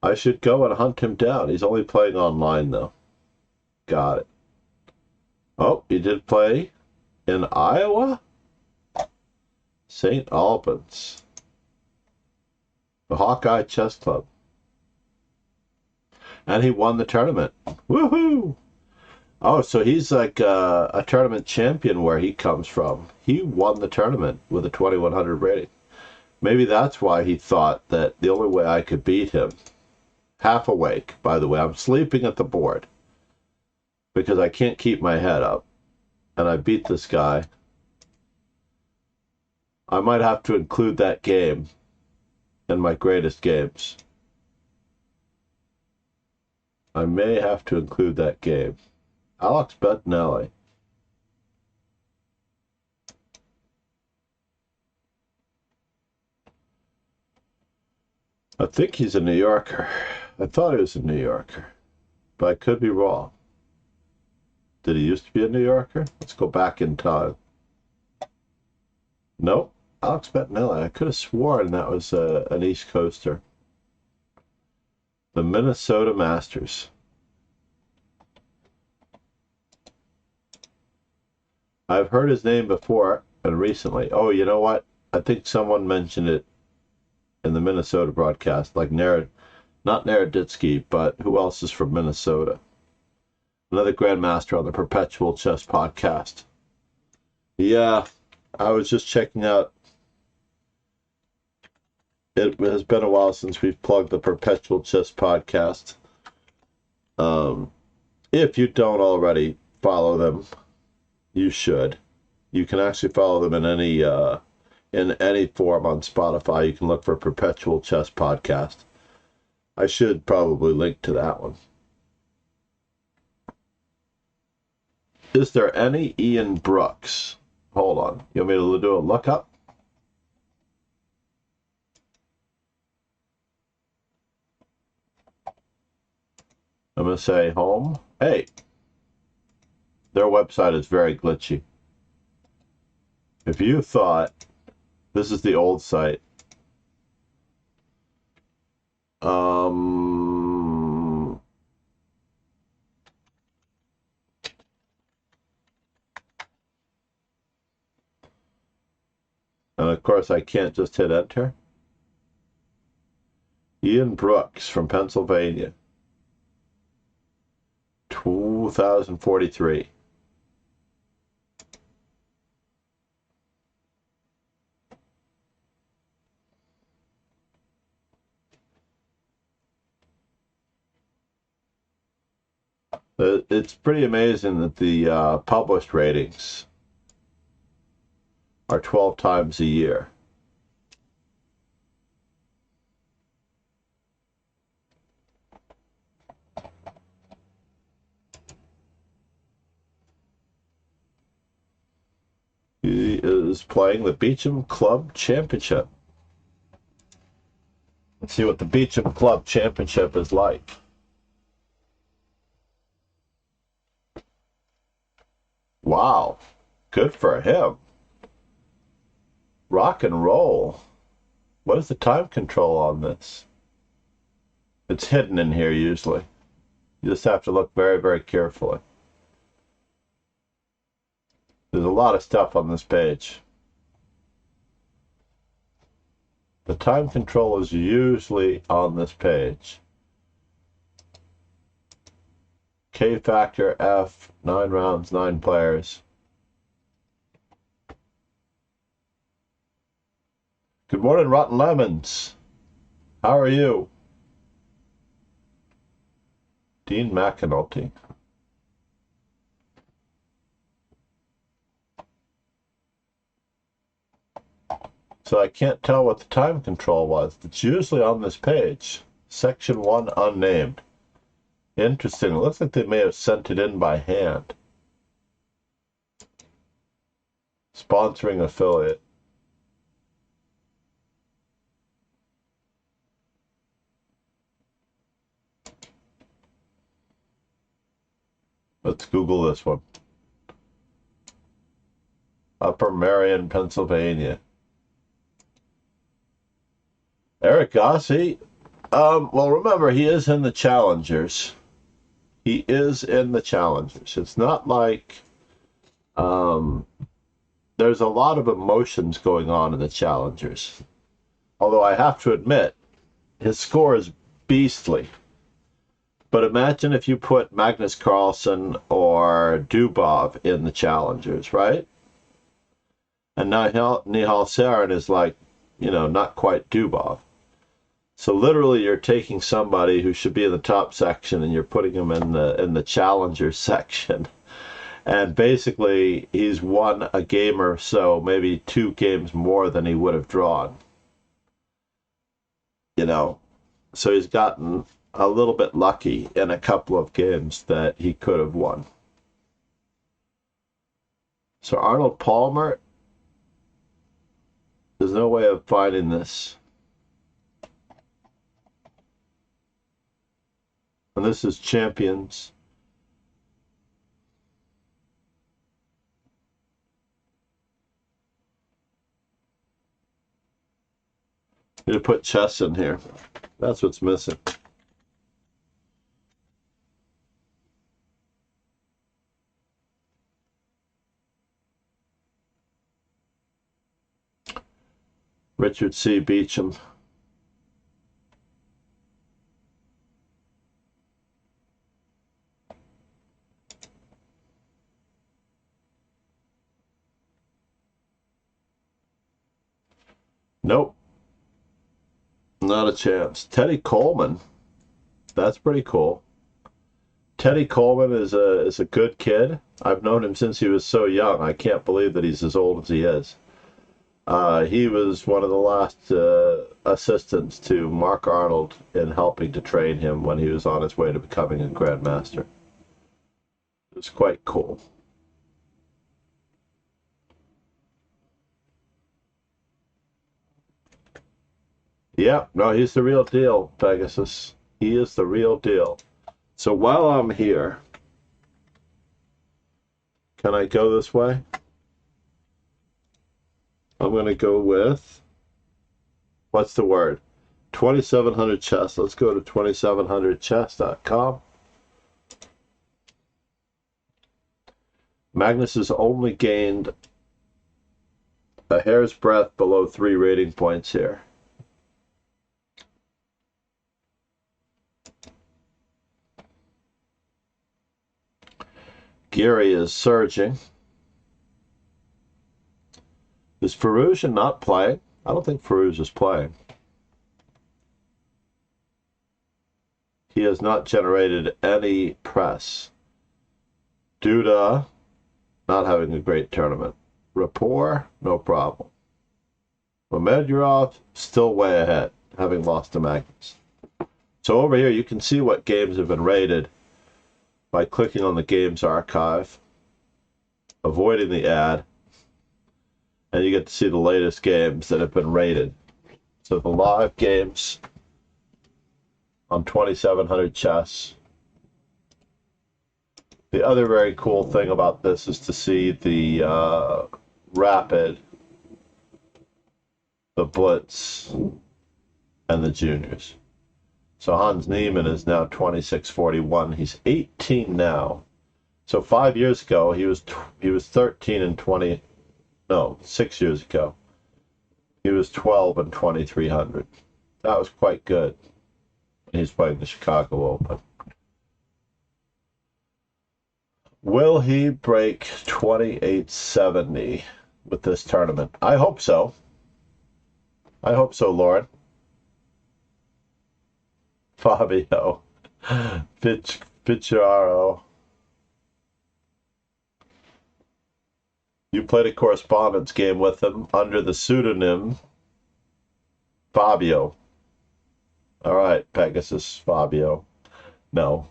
I should go and hunt him down. He's only playing online, though. Got it. Oh, he did play in Iowa? St. Albans. The Hawkeye Chess Club. And he won the tournament. Woohoo! Oh, so he's like a tournament champion where he comes from. He won the tournament with a 2100 rating. Maybe that's why he thought that the only way I could beat him, half awake, by the way, I'm sleeping at the board because I can't keep my head up, and I beat this guy. I might have to include that game in my greatest games. I may have to include that game. Alex Bettinelli. I think he's a New Yorker. I thought he was a New Yorker, but I could be wrong. Did he used to be a New Yorker? Let's go back in time. Nope. Alex Bettinelli. I could have sworn that was an East Coaster. The Minnesota Masters. I've heard his name before and recently. Oh, you know what? I think someone mentioned it in the Minnesota broadcast, like not Naroditsky, but who else is from Minnesota? Another grandmaster on the Perpetual Chess podcast. Yeah, I was just checking out. It has been a while since we've plugged the Perpetual Chess podcast. If you don't already follow them, you should. You can actually follow them in any form on Spotify. You can look for Perpetual Chess Podcast. I should probably link to that one. Is there any Ian Brooks? Hold on. You want me to do a lookup? I'm going to say home. Hey, their website is very glitchy. If you thought this is the old site, and of course I can't just hit enter. Ian Brooks from Pennsylvania. 2043. It's pretty amazing that the published ratings are 12 times a year. He is is playing the Beecham Club Championship. Let's see what the Beecham Club Championship is like. Wow, good for him. Rock and roll. What is the time control on this? It's hidden in here usually. You just have to look very, very carefully. There's a lot of stuff on this page. The time control is usually on this page. K factor F, 9 rounds, 9 players. Good morning, Rotten Lemons. How are you? Dean McAnulty. So I can't tell what the time control was. It's usually on this page. Section 1 unnamed. Interesting. It looks like they may have sent it in by hand. Sponsoring affiliate. Let's Google this one. Upper Marion, Pennsylvania. Eric Gossi. Well, remember, he is in the Challengers. He is in the Challengers. It's not like there's a lot of emotions going on in the Challengers. Although I have to admit, his score is beastly. But imagine if you put Magnus Carlsen or Dubov in the Challengers, right? And now Nihal Sarin is like, you know, not quite Dubov. So literally you're taking somebody who should be in the top section and you're putting him in the Challenger section. And basically he's won a game or so, maybe 2 games more than he would have drawn. You know, so he's gotten a little bit lucky in a couple of games that he could have won. So Arnold Palmer, there's no way of finding this. And this is Champions. Need to put chess in here. That's what's missing. Richard C. Beecham. Nope. Not a chance. Teddy Coleman. That's pretty cool. Teddy Coleman is a good kid. I've known him since he was so young. I can't believe that he's as old as he is. He was one of the last assistants to Mark Arnold in helping to train him when he was on his way to becoming a Grandmaster. It was quite cool. Yeah, no, he's the real deal, Pegasus. He is the real deal. So while I'm here, can I go this way? I'm going to go with, what's the word? 2700 chess. Let's go to 2700chess.com. Magnus has only gained a hair's breadth below 3 rating points here. Geary is surging. Is Firouzja not playing? I don't think Firouzja is playing. He has not generated any press. Duda, not having a great tournament. Rapport, no problem. Mamedurov, still way ahead, having lost to Magnus. So over here you can see what games have been rated by clicking on the games archive, avoiding the ad. and you get to see the latest games that have been rated. So the live games on 2700 Chess. The other very cool thing about this is to see the Rapid, the Blitz, and the Juniors. So Hans Niemann is now 2641. He's 18 now. So 5 years ago he was 13 and 20. No, 6 years ago he was 12 and 2300. That was quite good. He's playing the Chicago Open. Will he break 2870 with this tournament? I hope so. I hope so, Lauren. Fabio. Picciaro. You played a correspondence game with him under the pseudonym Fabio. All right, Pegasus Fabio. No.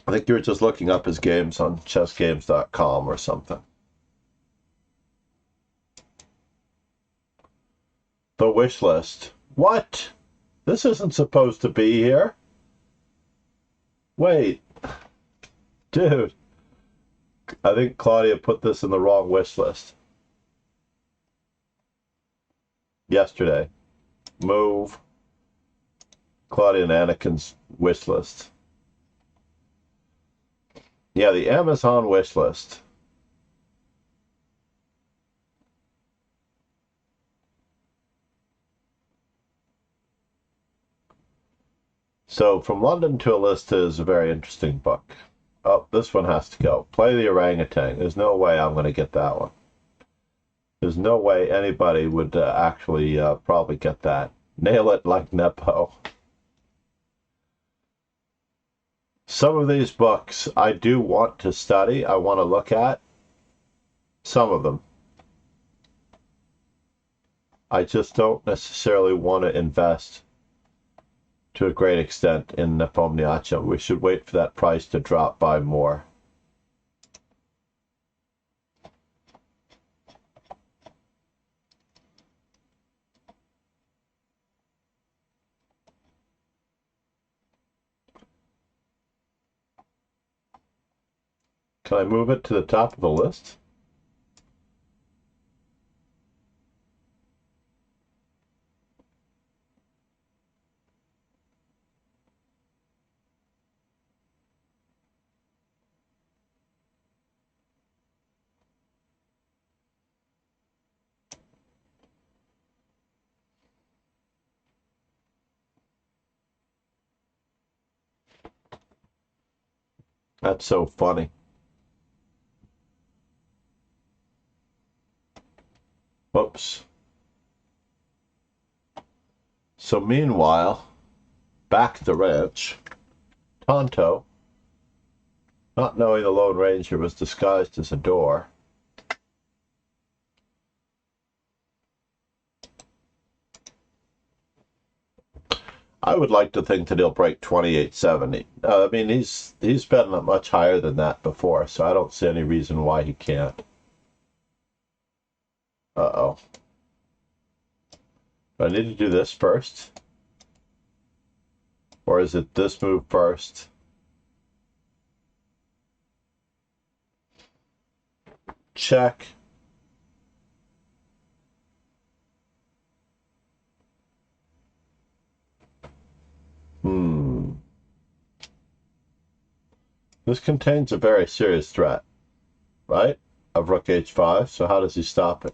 I think you were just looking up his games on chessgames.com or something. The wish list. What? This isn't supposed to be here. Wait. Dude. I think Claudia put this in the wrong wish list. Yesterday. Move. Claudia and Anakin's wish list. Yeah, the Amazon wish list. So, From London to Alista is a very interesting book. Oh, this one has to go. Play the Orangutan. There's no way I'm going to get that one. There's no way anybody would actually probably get that. Nail it like Nepo. Some of these books I do want to study. I want to look at. Some of them. I just don't necessarily want to invest to a great extent in Nepomniachtchi. We should wait for that price to drop by more. Can I move it to the top of the list? That's so funny. Whoops. So meanwhile, back at the ranch, Tonto, not knowing the Lone Ranger was disguised as a door, I would like to think that he'll break 2870. I mean, he's been much higher than that before, so I don't see any reason why he can't. Uh-oh. Do I need to do this first? Or is it this move first? Check. This contains a very serious threat, right? Of rook h5, so how does he stop it?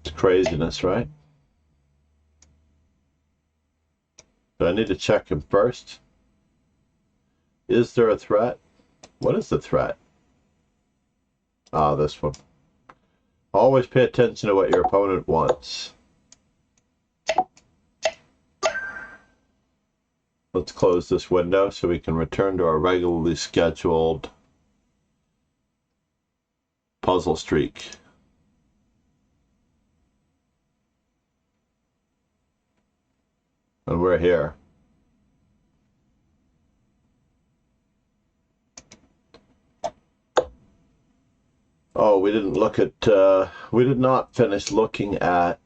It's craziness, right? Do I need to check him first? Is there a threat? What is the threat? Ah, this one. Always pay attention to what your opponent wants. Let's close this window so we can return to our regularly scheduled puzzle streak. And we're here. Oh, we didn't look at, we did not finish looking at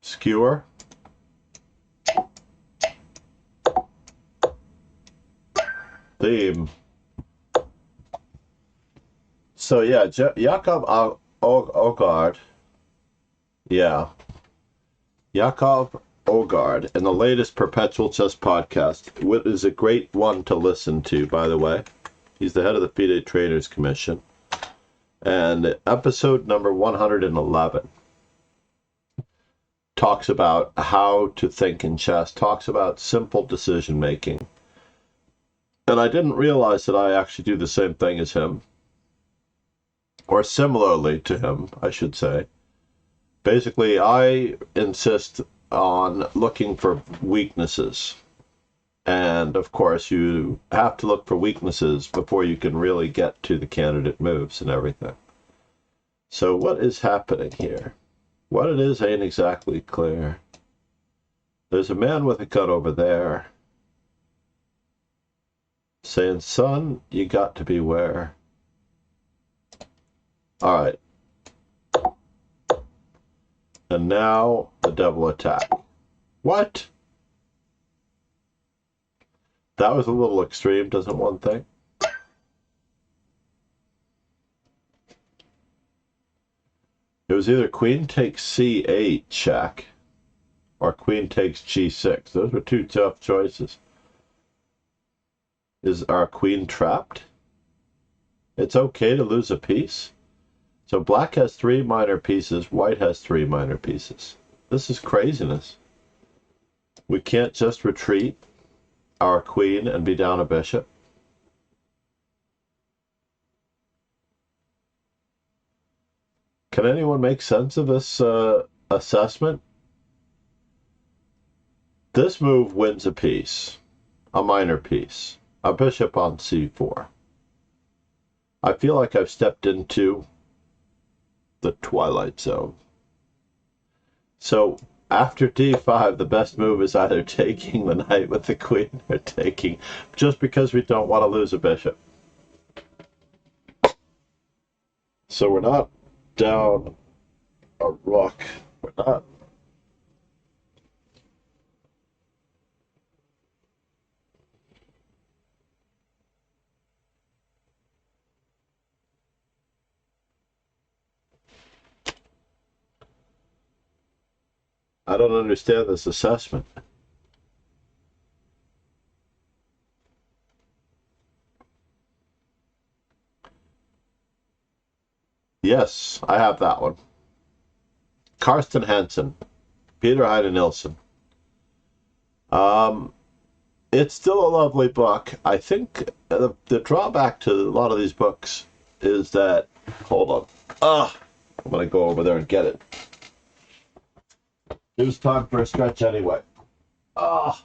skewer. Theme. So yeah, Jakob Ogard. Yeah. Jakob Ogard in the latest Perpetual Chess podcast, which is a great one to listen to, by the way. He's the head of the FIDE Trainers Commission. And episode number 111 talks about how to think in chess, talks about simple decision making. And I didn't realize that I actually do the same thing as him, or similarly to him, I should say. Basically, I insist on looking for weaknesses. And of course, you have to look for weaknesses before you can really get to the candidate moves and everything. So what is happening here? What it is ain't exactly clear. There's a man with a gun over there saying, son, you got to beware. All right. And now the double attack. What? That was a little extreme, doesn't one think? It was either queen takes c8 check or queen takes g6. Those were two tough choices. Is our queen trapped? It's okay to lose a piece? So black has 3 minor pieces, white has 3 minor pieces. This is craziness. We can't just retreat our queen and be down a bishop. Can anyone make sense of this assessment? This move wins a piece, a minor piece, a bishop on c4. I feel like I've stepped into the twilight zone. So after d5, the best move is either taking the knight with the queen or taking, just because we don't want to lose a bishop. So we're not down a rook. We're not. I don't understand this assessment. Yes, I have that one. Karsten Hansen, Peter Heide Nielsen. It's still a lovely book. I think the drawback to a lot of these books is that, hold on. I'm going to go over there and get it. It was time for a stretch anyway. Oh.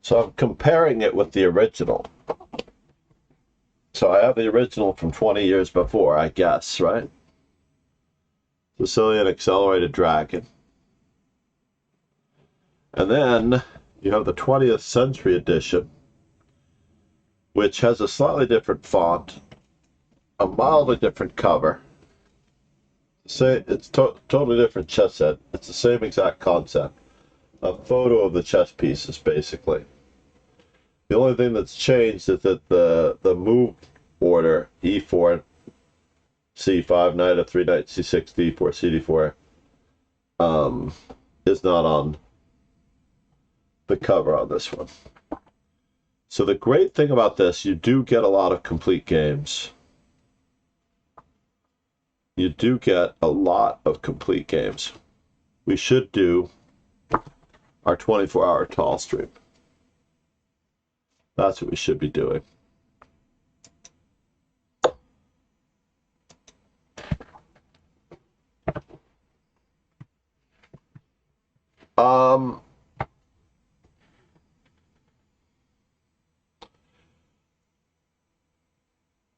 So I'm comparing it with the original. So I have the original from 20 years before, I guess, right? Sicilian Accelerated Dragon. And then you have the 20th century edition, which has a slightly different font, a mildly different cover. Say it's totally different chess set. It's the same exact concept. A photo of the chess pieces, basically. The only thing that's changed is that the move order, e4, c5, knight f3, knight c6, d4, cd4, is not on the cover on this one. So the great thing about this, you do get a lot of complete games. You do get a lot of complete games. We should do our 24-hour tall stream. That's what we should be doing.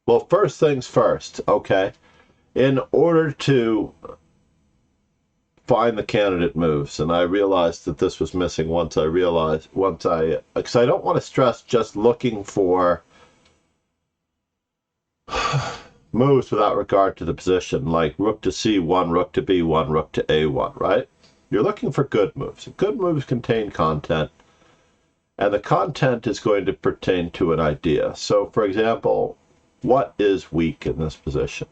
Well, first things first, okay? In order to find the candidate moves, and I realized that this was missing because I don't want to stress just looking for moves without regard to the position, like rook to c1, rook to b1, rook to a1, right? You're looking for good moves. Good moves contain content, and the content is going to pertain to an idea. So, for example, what is weak in this position?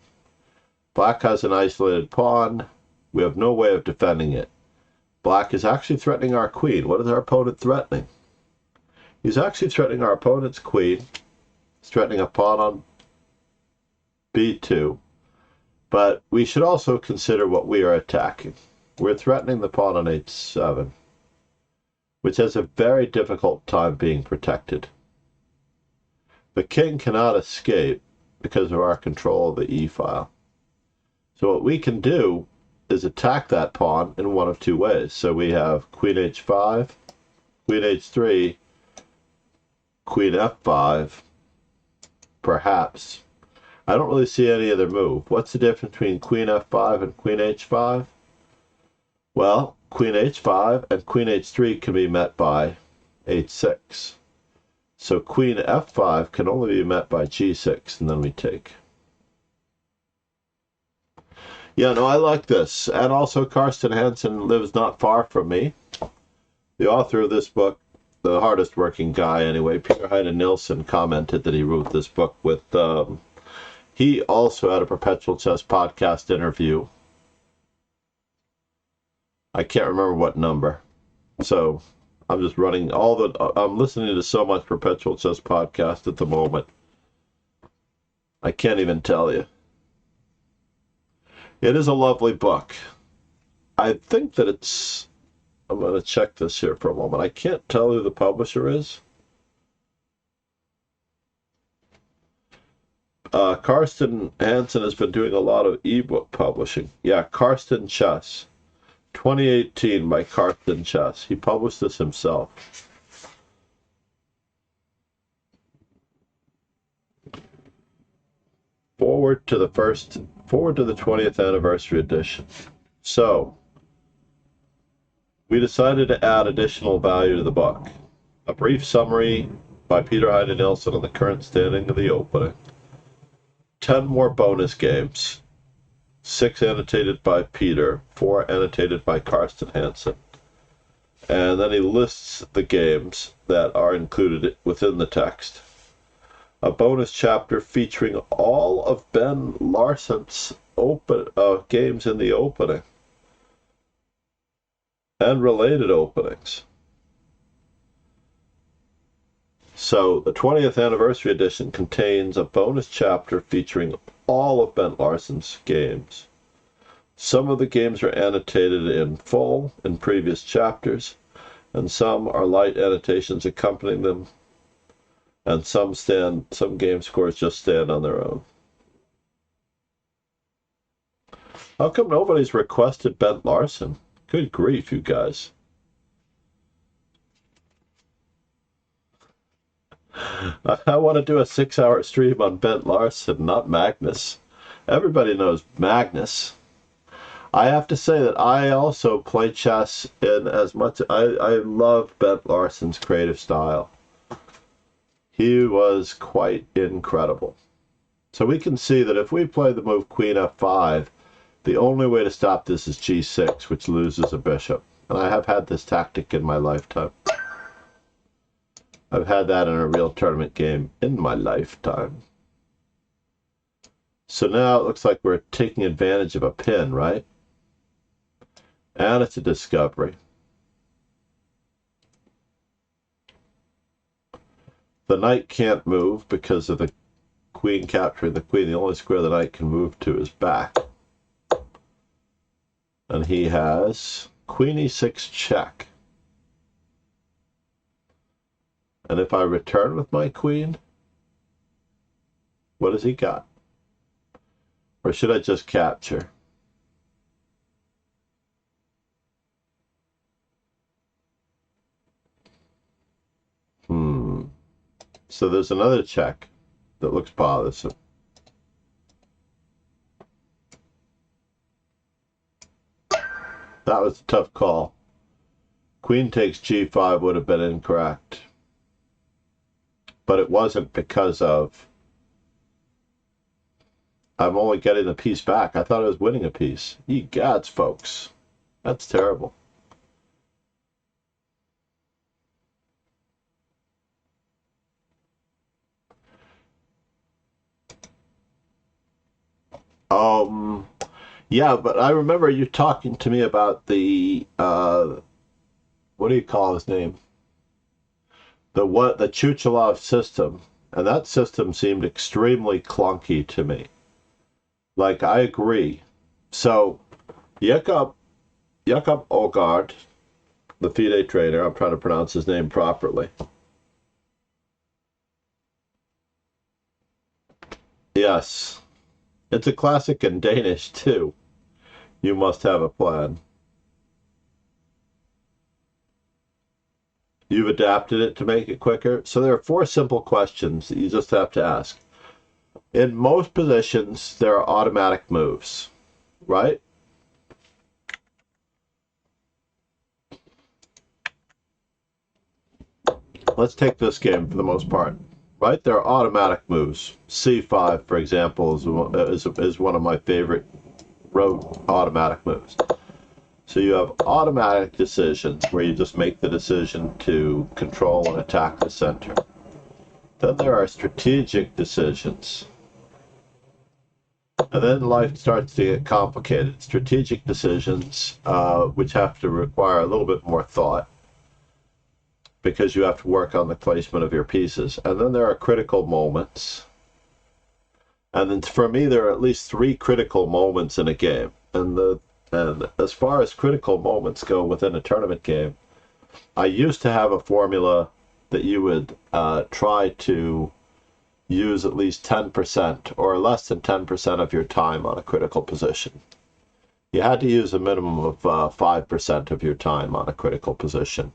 Black has an isolated pawn. We have no way of defending it. Black is actually threatening our queen. What is our opponent threatening? He's actually threatening our opponent's queen. He's threatening a pawn on b2. But we should also consider what we are attacking. We're threatening the pawn on h7, which has a very difficult time being protected. The king cannot escape because of our control of the e-file. So what we can do is attack that pawn in one of two ways. So we have queen h5, queen h3, queen f5, perhaps. I don't really see any other move. What's the difference between queen f5 and queen h5? Well, queen h5 and queen h3 can be met by h6. So queen f5 can only be met by g6, and then we take. Yeah, no, I like this. And also, Karsten Hansen lives not far from me. The author of this book, the hardest working guy anyway, Peter Heine Nielsen, commented that he wrote this book with... he also had a Perpetual Chess podcast interview. I can't remember what number. So I'm just running I'm listening to so much Perpetual Chess podcast at the moment. I can't even tell you. It is a lovely book. I think that I'm going to check this here for a moment. I can't tell who the publisher is. Karsten Hansen has been doing a lot of ebook publishing. Yeah, Karsten Chess. 2018 by Karsten Chess. He published this himself. Forward to the 20th anniversary edition. So, we decided to add additional value to the book. A brief summary by Peter Heine Nielsen on the current standing of the opening. 10 more bonus games. 6 annotated by Peter, 4 annotated by Karsten Hansen. And then he lists the games that are included within the text. A bonus chapter featuring all of Ben Larsen's games in the opening and related openings. So the 20th anniversary edition contains a bonus chapter featuring all of Ben Larsen's games. Some of the games are annotated in full in previous chapters, and some are light annotations accompanying them, and some game scores just stand on their own. How come nobody's requested Ben Larsen? Good grief, you guys. I want to do a 6-hour stream on Ben Larsen, not Magnus. Everybody knows Magnus. I have to say that I also play chess in as much... I love Ben Larsen's creative style. He was quite incredible. So we can see that if we play the move queen f5, the only way to stop this is g6, which loses a bishop. And I have had this tactic in my lifetime. I've had that in a real tournament game in my lifetime. So now it looks like we're taking advantage of a pin, right? And it's a discovery. The knight can't move because of the queen capturing the queen. The only square the knight can move to is back. And he has queen e6 check. And if I return with my queen, what has he got? Or should I just capture? So there's another check that looks bothersome. That was a tough call. Queen takes g5 would have been incorrect. But it wasn't because of... I'm only getting the piece back. I thought I was winning a piece. Ye gods, folks. That's terrible. Yeah, but I remember you talking to me about the, what do you call his name? The Chuchalov system. And that system seemed extremely clunky to me. Like, I agree. So, Jakob Ogard, the FIDE trader, I'm trying to pronounce his name properly. Yes. It's a classic in Danish, too. You must have a plan. You've adapted it to make it quicker. So there are 4 simple questions that you just have to ask. In most positions, there are automatic moves, right? Let's take this game for the most part, right? There are automatic moves. C5, for example, is one of my favorite rote automatic moves. So you have automatic decisions where you just make the decision to control and attack the center. Then there are strategic decisions. And then life starts to get complicated. Strategic decisions, which have to require a little bit more thought because you have to work on the placement of your pieces. And then there are critical moments. And then for me, there are at least 3 critical moments in a game. And as far as critical moments go within a tournament game, I used to have a formula that you would try to use at least 10% or less than 10% of your time on a critical position. You had to use a minimum of 5% of your time on a critical position.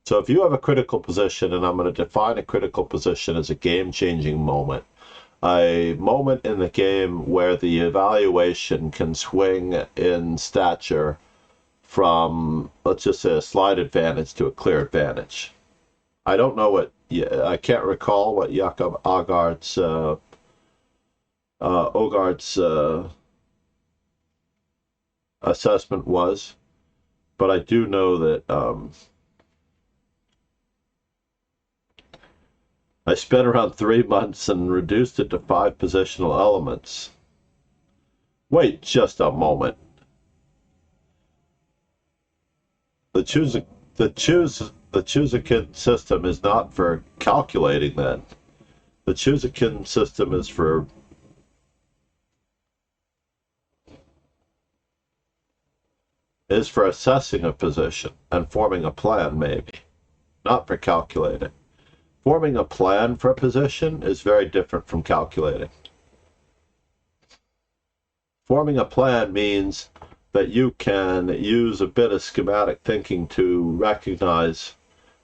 So if you have a critical position, and I'm going to define a critical position as a game-changing moment, a moment in the game where the evaluation can swing in stature from, let's just say, a slight advantage to a clear advantage. I don't know what, I can't recall what Jakob Ogard's assessment was, but I do know that I spent around 3 months and reduced it to 5 positional elements. Wait just a moment. The Chusekin system is not for calculating then. The Chusekin system is for assessing a position and forming a plan, maybe, not for calculating. Forming a plan for a position is very different from calculating. Forming a plan means that you can use a bit of schematic thinking to recognize,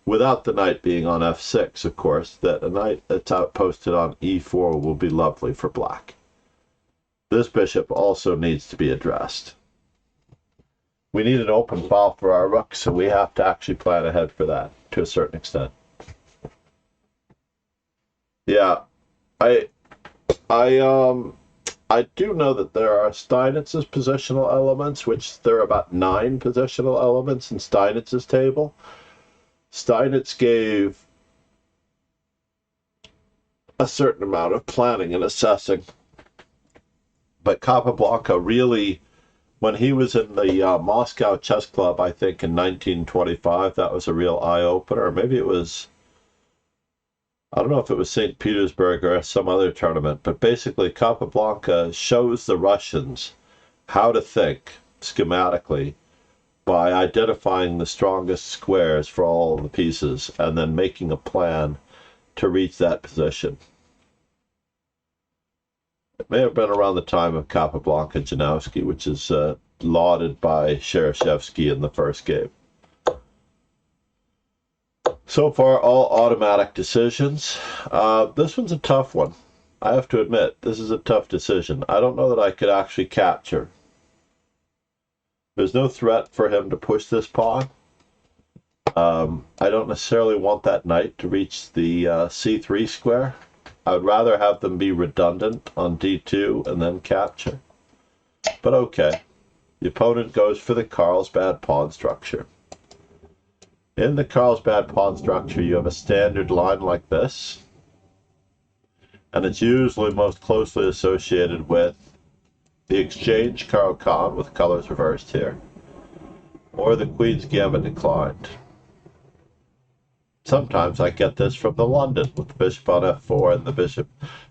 without the knight being on f6, of course, that a knight that's outposted on e4 will be lovely for black. This bishop also needs to be addressed. We need an open file for our rook, so we have to actually plan ahead for that to a certain extent. Yeah, I do know that there are Steinitz's positional elements, which there are about 9 positional elements in Steinitz's table. Steinitz gave a certain amount of planning and assessing, but Capablanca really, when he was in the Moscow Chess Club, I think in 1925, that was a real eye-opener. Or maybe it was, I don't know if it was St. Petersburg or some other tournament, but basically Capablanca shows the Russians how to think schematically by identifying the strongest squares for all of the pieces and then making a plan to reach that position. It may have been around the time of Capablanca Janowski, which is lauded by Shereshevsky in the first game. So far, all automatic decisions. This one's a tough one. I have to admit, this is a tough decision. I don't know that I could actually capture. There's no threat for him to push this pawn. I don't necessarily want that knight to reach the c3 square. I would rather have them be redundant on d2 and then capture. But okay. The opponent goes for the Carlsbad pawn structure. In the Carlsbad pawn structure, you have a standard line like this. And it's usually most closely associated with the exchange Caro-Kann with colors reversed here, or the Queen's Gambit declined. Sometimes I get this from the London with the bishop on f4 and the bishop.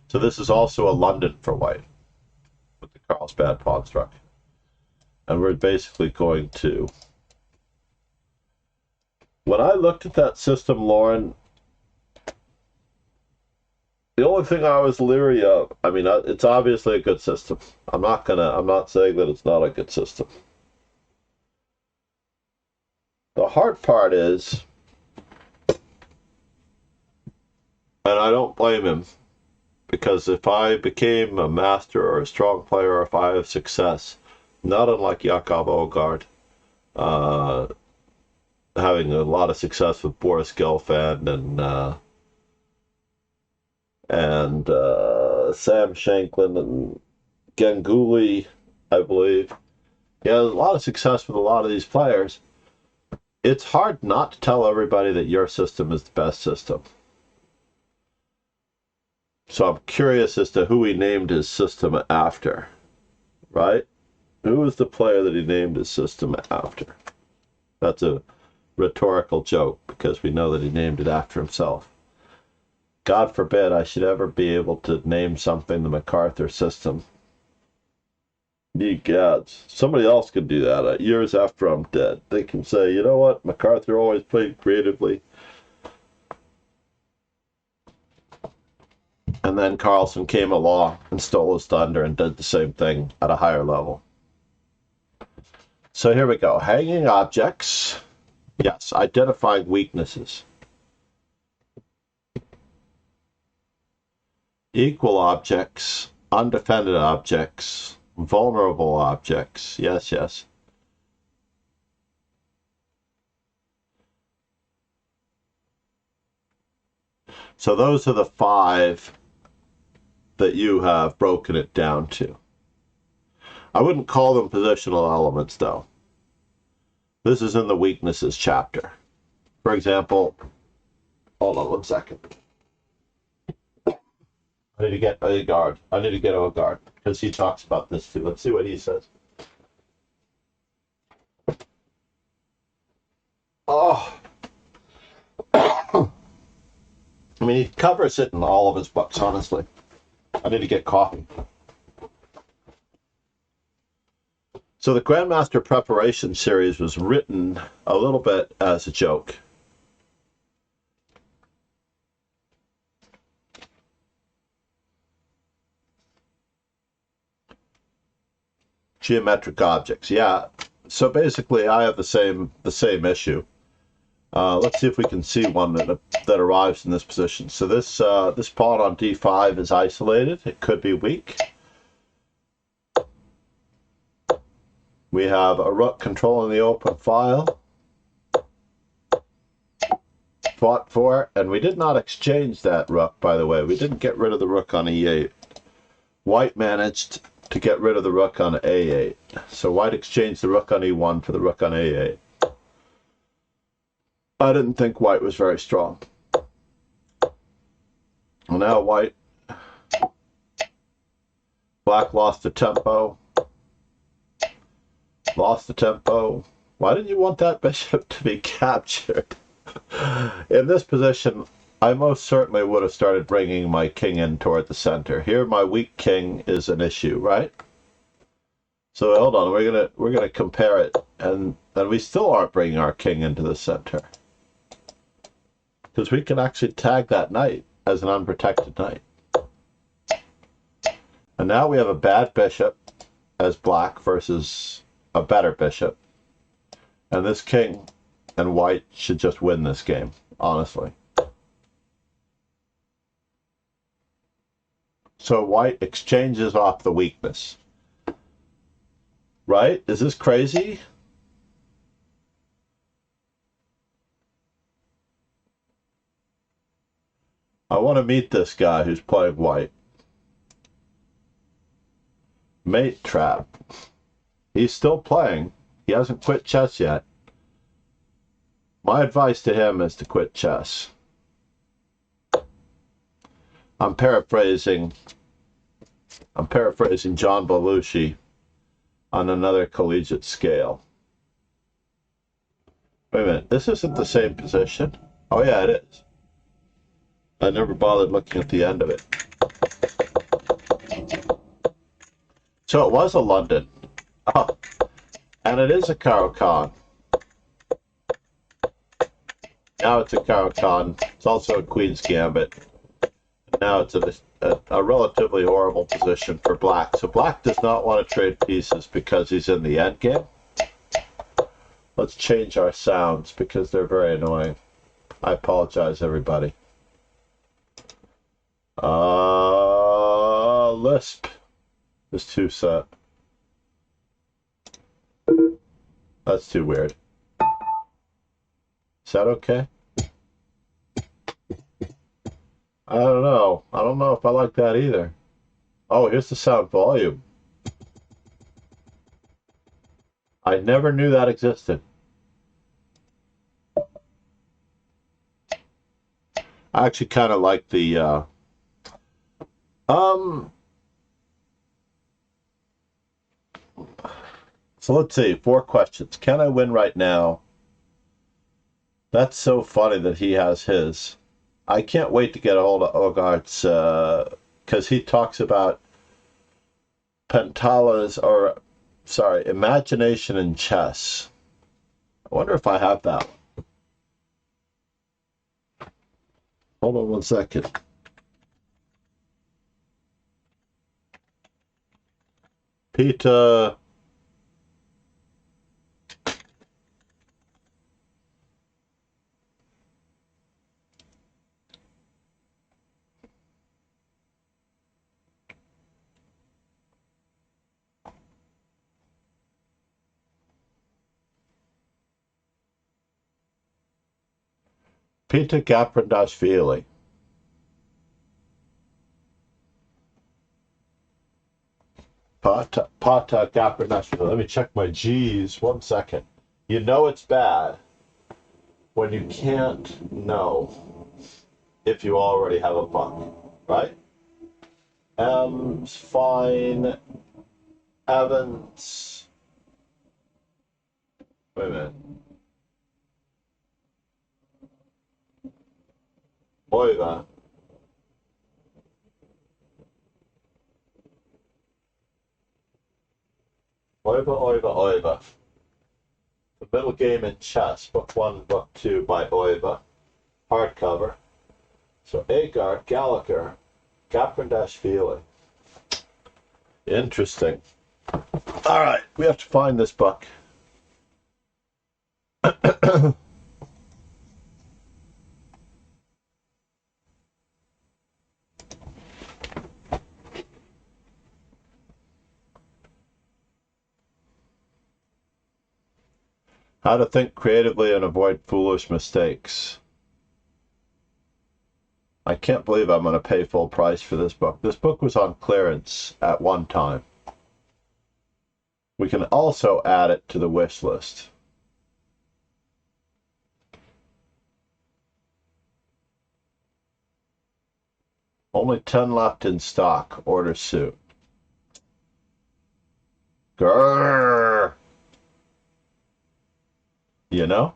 So this is also a London for white with the Carlsbad pawn structure. And we're basically going to... When I looked at that system, Lauren, the only thing I was leery of, I mean, it's obviously a good system. I'm not saying that it's not a good system. The hard part is, and I don't blame him, because if I became a master or a strong player, or if I have success, not unlike Yakov Ogard, having a lot of success with Boris Gelfand and Sam Shanklin and Ganguly, I believe. He has a lot of success with a lot of these players. It's hard not to tell everybody that your system is the best system. So I'm curious as to who he named his system after, right? Who was the player that he named his system after? That's a rhetorical joke, because we know that he named it after himself. God forbid I should ever be able to name something the MacArthur system. Ye gods. Somebody else could do that years after I'm dead. They can say, you know what, MacArthur always played creatively. And then Carlsen came along and stole his thunder and did the same thing at a higher level. So here we go. Hanging objects. Yes, identifying weaknesses. Equal objects, undefended objects, vulnerable objects. Yes, yes. So those are the 5 that you have broken it down to. I wouldn't call them positional elements, though. This is in the weaknesses chapter. For example, hold on one second. I need to get Ogard. I need to get Ogard, because he talks about this too. Let's see what he says. Oh. I mean, he covers it in all of his books, honestly. I need to get coffee. So the Grandmaster Preparation Series was written a little bit as a joke. Geometric objects, yeah. So basically, I have the same issue. Let's see if we can see one that arrives in this position. So this this pawn on d5 is isolated. It could be weak. We have a rook controlling the open file. Fought for, and we did not exchange that rook, by the way. We didn't get rid of the rook on e8. White managed to get rid of the rook on a8. So white exchanged the rook on e1 for the rook on a8. I didn't think white was very strong. Well, now black lost the tempo. Lost the tempo. Why didn't you want that bishop to be captured? In this position, I most certainly would have started bringing my king in toward the center. Here, my weak king is an issue, right? So hold on, we're gonna compare it, and And we still aren't bringing our king into the center. Because we can actually tag that knight as an unprotected knight. And now we have a bad bishop as black versus a better bishop. And this king and white should just win this game, honestly. So white exchanges off the weakness. Right? Is this crazy? I want to meet this guy who's playing white. Mate trap. He's still playing. He hasn't quit chess yet. My advice to him is to quit chess. I'm paraphrasing John Belushi on another collegiate scale. Wait a minute, this isn't the same position? Oh yeah, it is. I never bothered looking at the end of it. So it was a London. Oh, and it is a Caro-Kann. Now it's a Caro-Kann. It's also a Queen's Gambit. Now it's a relatively horrible position for black. So black does not want to trade pieces because he's in the endgame. Let's change our sounds because they're very annoying. I apologize, everybody. Lisp is too set. That's too weird. Is that okay? I don't know. I don't know if I like that either. Oh, here's the sound volume. I never knew that existed. I actually kind of like the so let's see, 4 questions. Can I win right now? That's so funny that he has his. I can't wait to get a hold of Ogart's, because he talks about imagination in chess. I wonder if I have that one. Hold on one second. Peter. Peter Gaprindashvili. Pata Gaprindashvili. Let me check my G's. 1 second. You know it's bad when you can't know if you already have a buck, right? M's fine. Evans. Wait a minute. Oiva. Oiva. The Middle Game in Chess, Book 1, Book 2 by Oiva. Hardcover. So Agar, Gallagher, Gaprindashvili. Interesting. All right, we have to find this book. How to think creatively and avoid foolish mistakes. I can't believe I'm going to pay full price for this book. This book was on clearance at one time. We can also add it to the wish list. Only 10 left in stock. Order soon. Grrr. You know?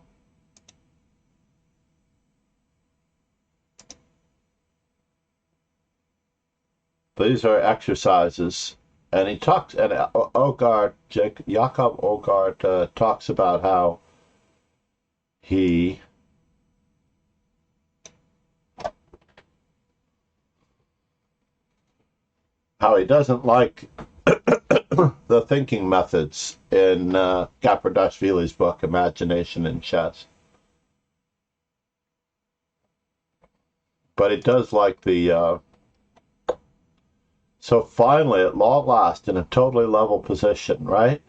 These are exercises And he talks, and Ogard, Jakob Ogard talks about how he doesn't like the thinking methods in Gapardashvili's book, Imagination in Chess. But he does like the... So finally, at long last, in a totally level position, right?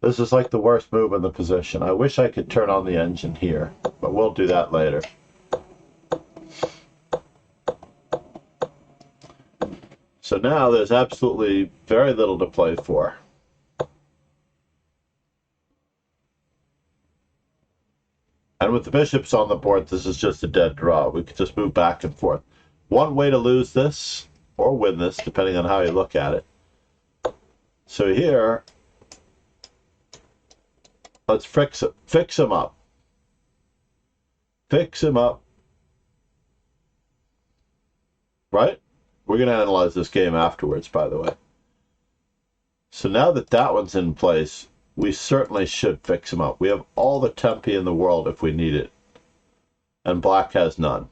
This is like the worst move in the position. I wish I could turn on the engine here, but we'll do that later. So now there's absolutely very little to play for. And with the bishops on the board, this is just a dead draw. We could just move back and forth. One way to lose this, or win this, depending on how you look at it. So here, let's fix him up. Fix him up. Right? We're going to analyze this game afterwards, by the way. So now that that one's in place, we certainly should fix him up. We have all the tempi in the world if we need it. And black has none.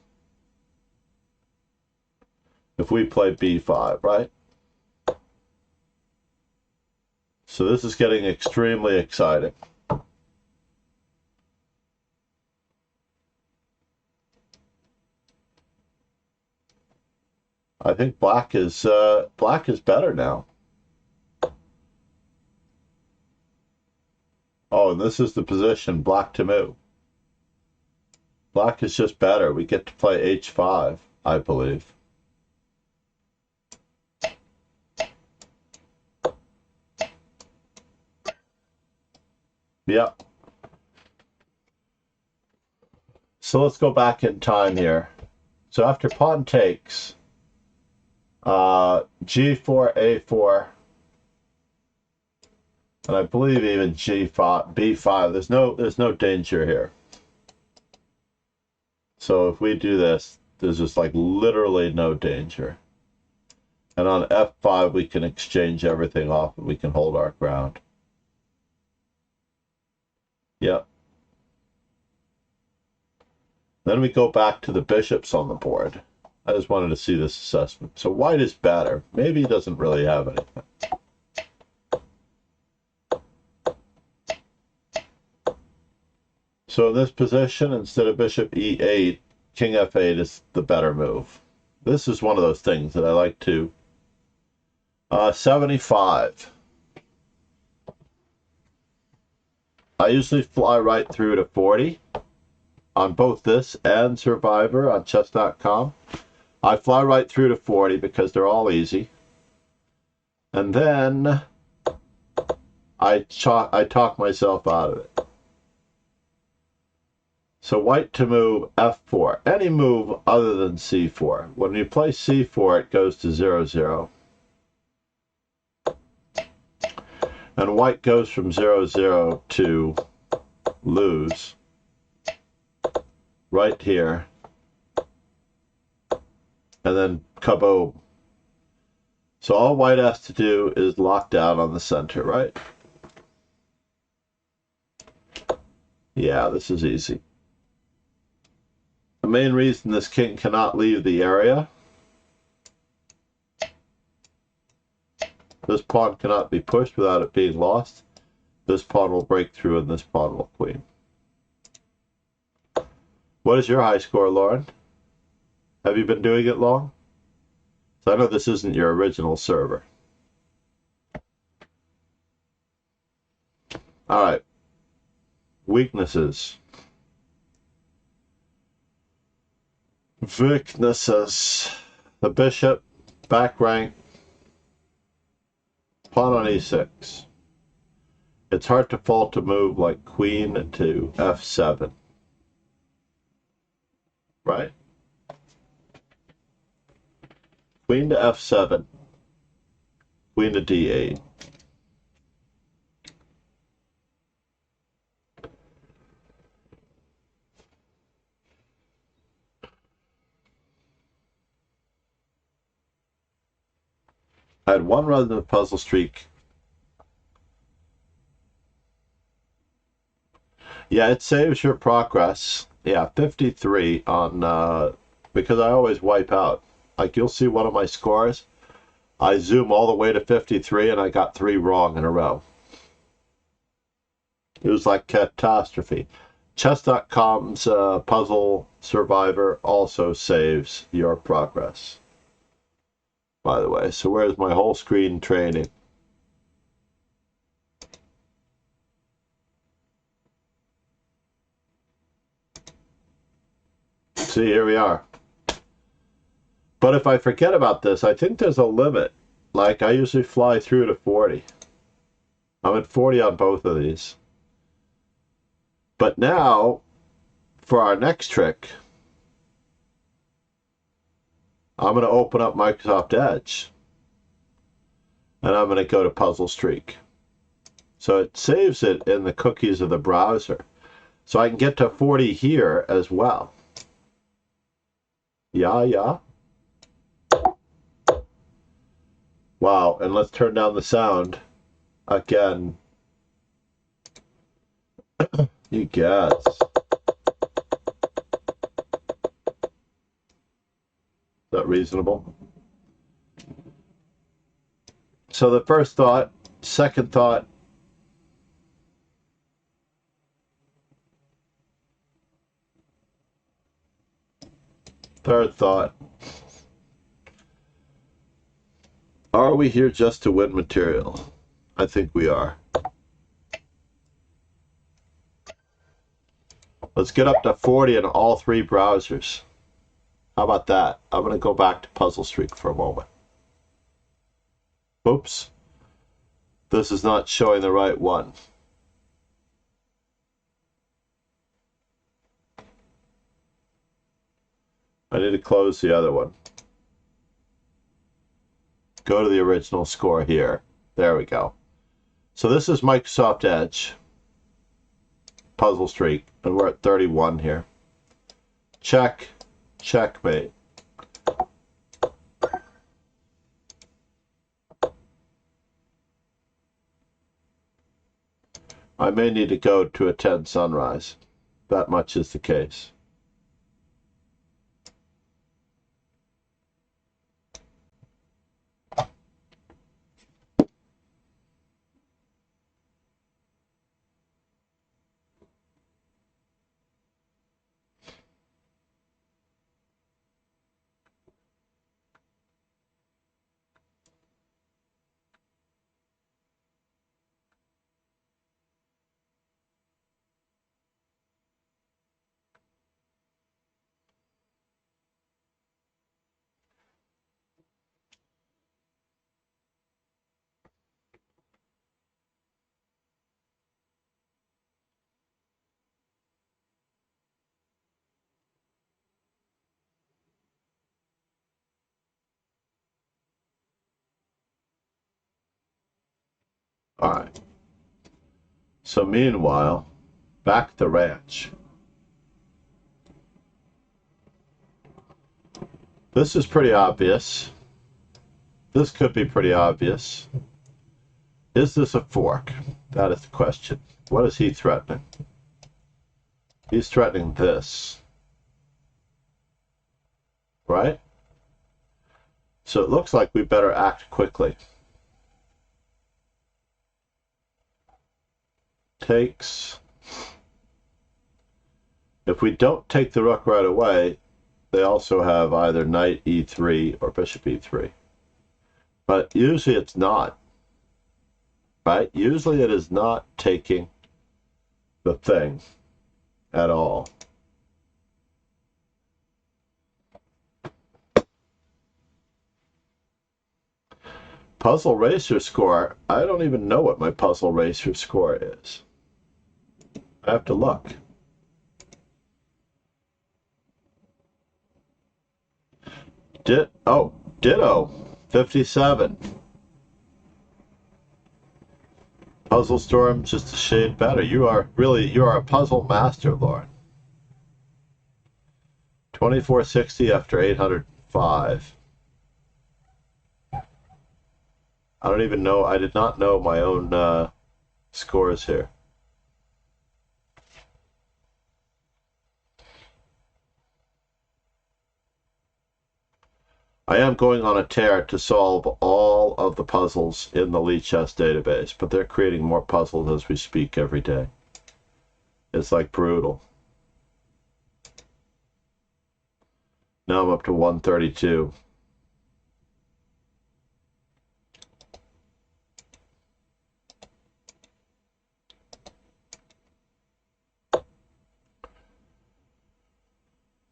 If we play b5, right? So this is getting extremely exciting. I think black is better now. Oh, and this is the position, black to move. Black is just better. We get to play h5, I believe. Yep. So let's go back in time here. So after pawn takes, g4, a4, and I believe even g5, b5. There's no danger here. So if we do this, there's just like literally no danger. And on f5, we can exchange everything off and we can hold our ground. Yep. Then we go back to the bishops on the board. I just wanted to see this assessment. So white is better. Maybe he doesn't really have anything. So in this position, instead of bishop e8, king f8 is the better move. This is one of those things that I like to... 75. I usually fly right through to 40 on both this and Survivor on chess.com. I fly right through to 40 because they're all easy. And then I talk myself out of it. So white to move f4. Any move other than c4. When you play c4, it goes to 0-0. And white goes from 0-0 to lose right here. And then kaboom. So all white has to do is lock down on the center, right? Yeah, this is easy. The main reason this king cannot leave the area, this pawn cannot be pushed without it being lost. This pawn will break through and this pawn will queen. What is your high score, Lauren? Have you been doing it long? So I know this isn't your original server. All right. Weaknesses. Weaknesses. The bishop, back rank, pawn on e6. It's hard to fault a move like queen to f7. Right? Queen to f7. Queen to d8. I had one run in the puzzle streak. Yeah, it saves your progress. Yeah, 53 on, because I always wipe out. Like, you'll see one of my scores. I zoom all the way to 53 and I got 3 wrong in a row. It was like catastrophe. Chess.com's Puzzle Survivor also saves your progress, by the way. So where's my whole screen training? See, here we are. But if I forget about this, I think there's a limit. Like, I usually fly through to 40. I'm at 40 on both of these. But now, for our next trick, I'm going to open up Microsoft Edge. And I'm going to go to Puzzle Streak. So it saves it in the cookies of the browser. So I can get to 40 here as well. Yeah. Wow, and let's turn down the sound again. You guess. Is that reasonable? So the first thought, second thought, third thought. Are we here just to win material? I think we are. Let's get up to 40 in all 3 browsers. How about that? I'm going to go back to Puzzle Streak for a moment. Oops. This is not showing the right one. I need to close the other one. Go to the original score here. There we go. So this is Microsoft Edge, Puzzle Streak, and we're at 31 here. Check, checkmate. I may need to go to a 10 sunrise. That much is the case. All right. So meanwhile, back at the ranch. This is pretty obvious. This could be pretty obvious. Is this a fork? That is the question. What is he threatening? He's threatening this. Right? So it looks like we better act quickly. Takes. If we don't take the rook right away, they also have either knight e3 or bishop e3. But usually it's not. Right? Usually it is not taking the thing at all. Puzzle Racer score. I don't even know what my Puzzle Racer score is. I have to look. Ditto. 57. Puzzle Storm, just a shade better. You are a puzzle master, Lauren. 2460 after 805. I don't even know. I did not know my own scores here. I am going on a tear to solve all of the puzzles in the Lichess database, but they're creating more puzzles as we speak every day. It's like brutal. Now I'm up to 132.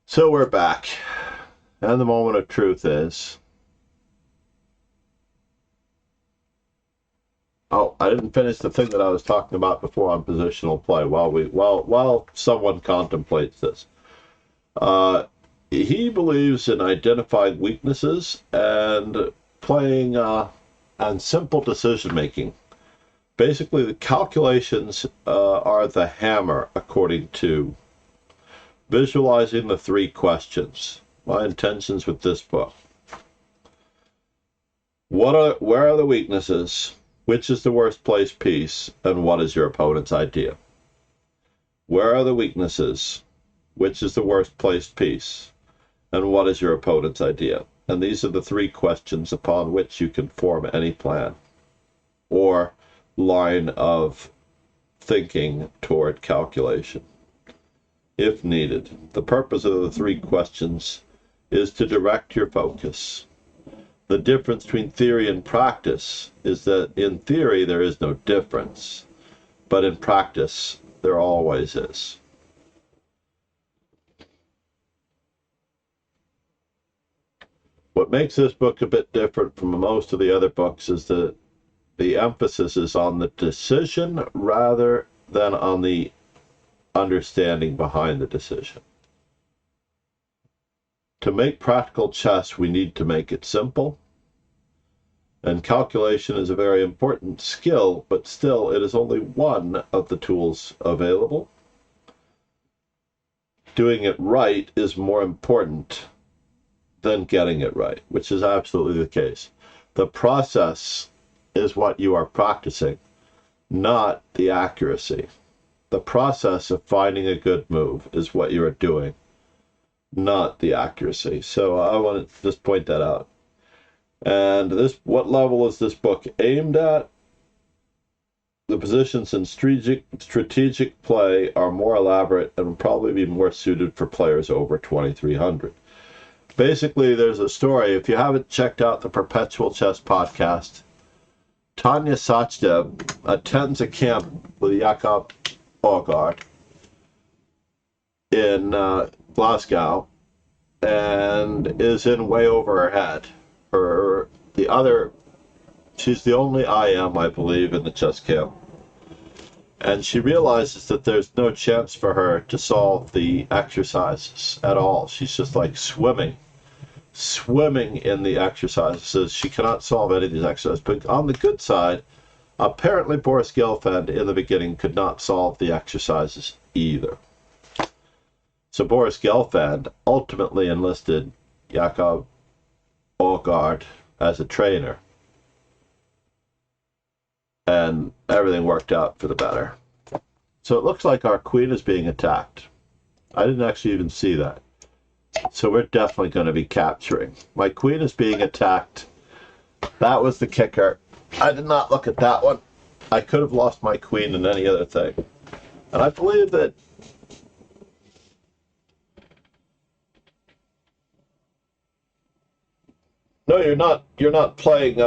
So we're back. And the moment of truth is... Oh, I didn't finish the thing that I was talking about before on positional play while someone contemplates this. He believes in identifying weaknesses and playing and simple decision making. Basically, the calculations are the hammer, according to visualizing the three questions. My intentions with this book. Where are the weaknesses? Which is the worst placed piece? And what is your opponent's idea? Where are the weaknesses? Which is the worst placed piece? And what is your opponent's idea? And these are the three questions upon which you can form any plan or line of thinking toward calculation, if needed. The purpose of the three questions is to direct your focus. The difference between theory and practice is that in theory there is no difference, but in practice there always is. What makes this book a bit different from most of the other books is that the emphasis is on the decision rather than on the understanding behind the decision. To make practical chess, we need to make it simple. And calculation is a very important skill, but still it is only one of the tools available. Doing it right is more important than getting it right, which is absolutely the case. The process is what you are practicing, not the accuracy. The process of finding a good move is what you are doing, not the accuracy. So I want to just point that out. And what level is this book aimed at? The positions in strategic play are more elaborate and will probably be more suited for players over 2300. Basically, there's a story. If you haven't checked out the Perpetual Chess podcast, Tanya Sachdev attends a camp with Jakob Aagaard in Glasgow and is in way over her head. She's the only IM, I believe, in the chess camp. And she realizes that there's no chance for her to solve the exercises at all. She's just like swimming in the exercises. She cannot solve any of these exercises. But on the good side, apparently Boris Gelfand in the beginning could not solve the exercises either. So Boris Gelfand ultimately enlisted Jakob Aagaard as a trainer. And everything worked out for the better. So it looks like our queen is being attacked. I didn't actually even see that. So we're definitely going to be capturing. My queen is being attacked. That was the kicker. I did not look at that one. I could have lost my queen in any other thing. And I believe that no, you're not playing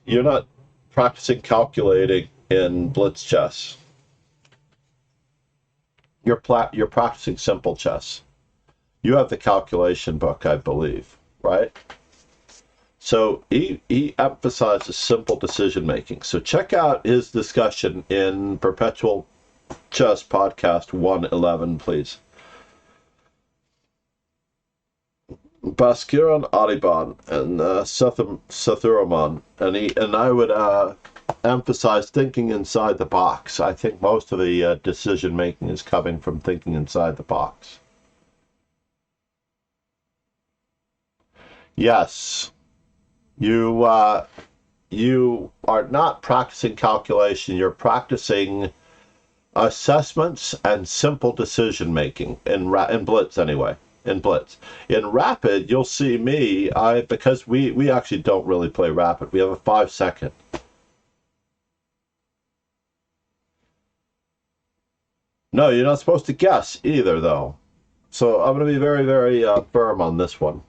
you're not practicing calculating in blitz chess. You're practicing simple chess. You have the calculation book, I believe, right? So he emphasizes simple decision making. So check out his discussion in Perpetual Chess Podcast 111, please. Baskiran Ariban and Sathuraman, and I would emphasize thinking inside the box. I think most of the decision making is coming from thinking inside the box. Yes, you you are not practicing calculation, you're practicing assessments and simple decision making in Blitz anyway. In Blitz. In Rapid, you'll see me, because we actually don't really play Rapid. We have a 5-second. No, you're not supposed to guess either, though. So I'm going to be very, very firm on this one.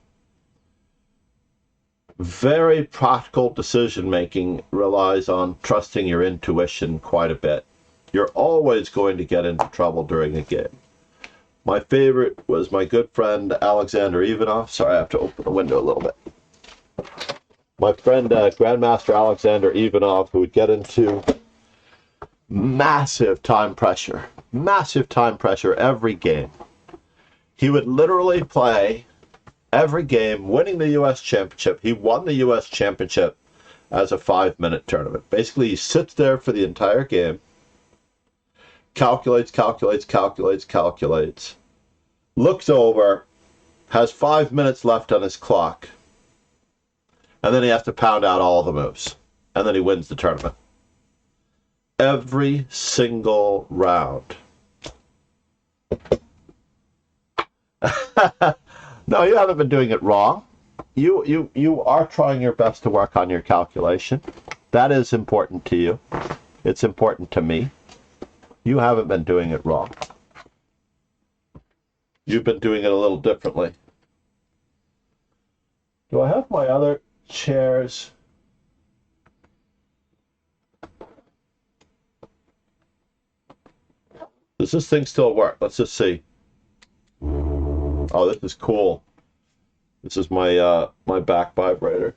Very practical decision making relies on trusting your intuition quite a bit. You're always going to get into trouble during a game. My favorite was my good friend Alexander Ivanov. Sorry, I have to open the window a little bit. My friend Grandmaster Alexander Ivanov, who would get into massive time pressure every game. He would literally play every game, winning the U.S. Championship. He won the U.S. Championship as a 5-minute tournament. Basically, he sits there for the entire game, calculates, looks over, has 5 minutes left on his clock, and then he has to pound out all the moves. And then he wins the tournament. Every single round. No, you haven't been doing it wrong. You are trying your best to work on your calculation. That is important to you. It's important to me. You haven't been doing it wrong. You've been doing it a little differently. Do I have my other chairs? Does this thing still work? Let's just see. Oh, this is cool. This is my my back vibrator.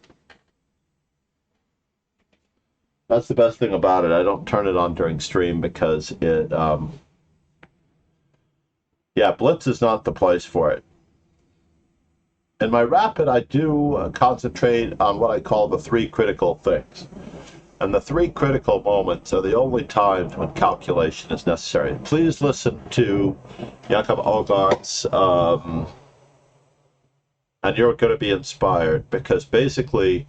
That's the best thing about it. I don't turn it on during stream because it, yeah, Blitz is not the place for it. In my Rapid, I do concentrate on what I call the 3 critical things. And the 3 critical moments are the only times when calculation is necessary. Please listen to Jakob Ogart's, and you're going to be inspired, because basically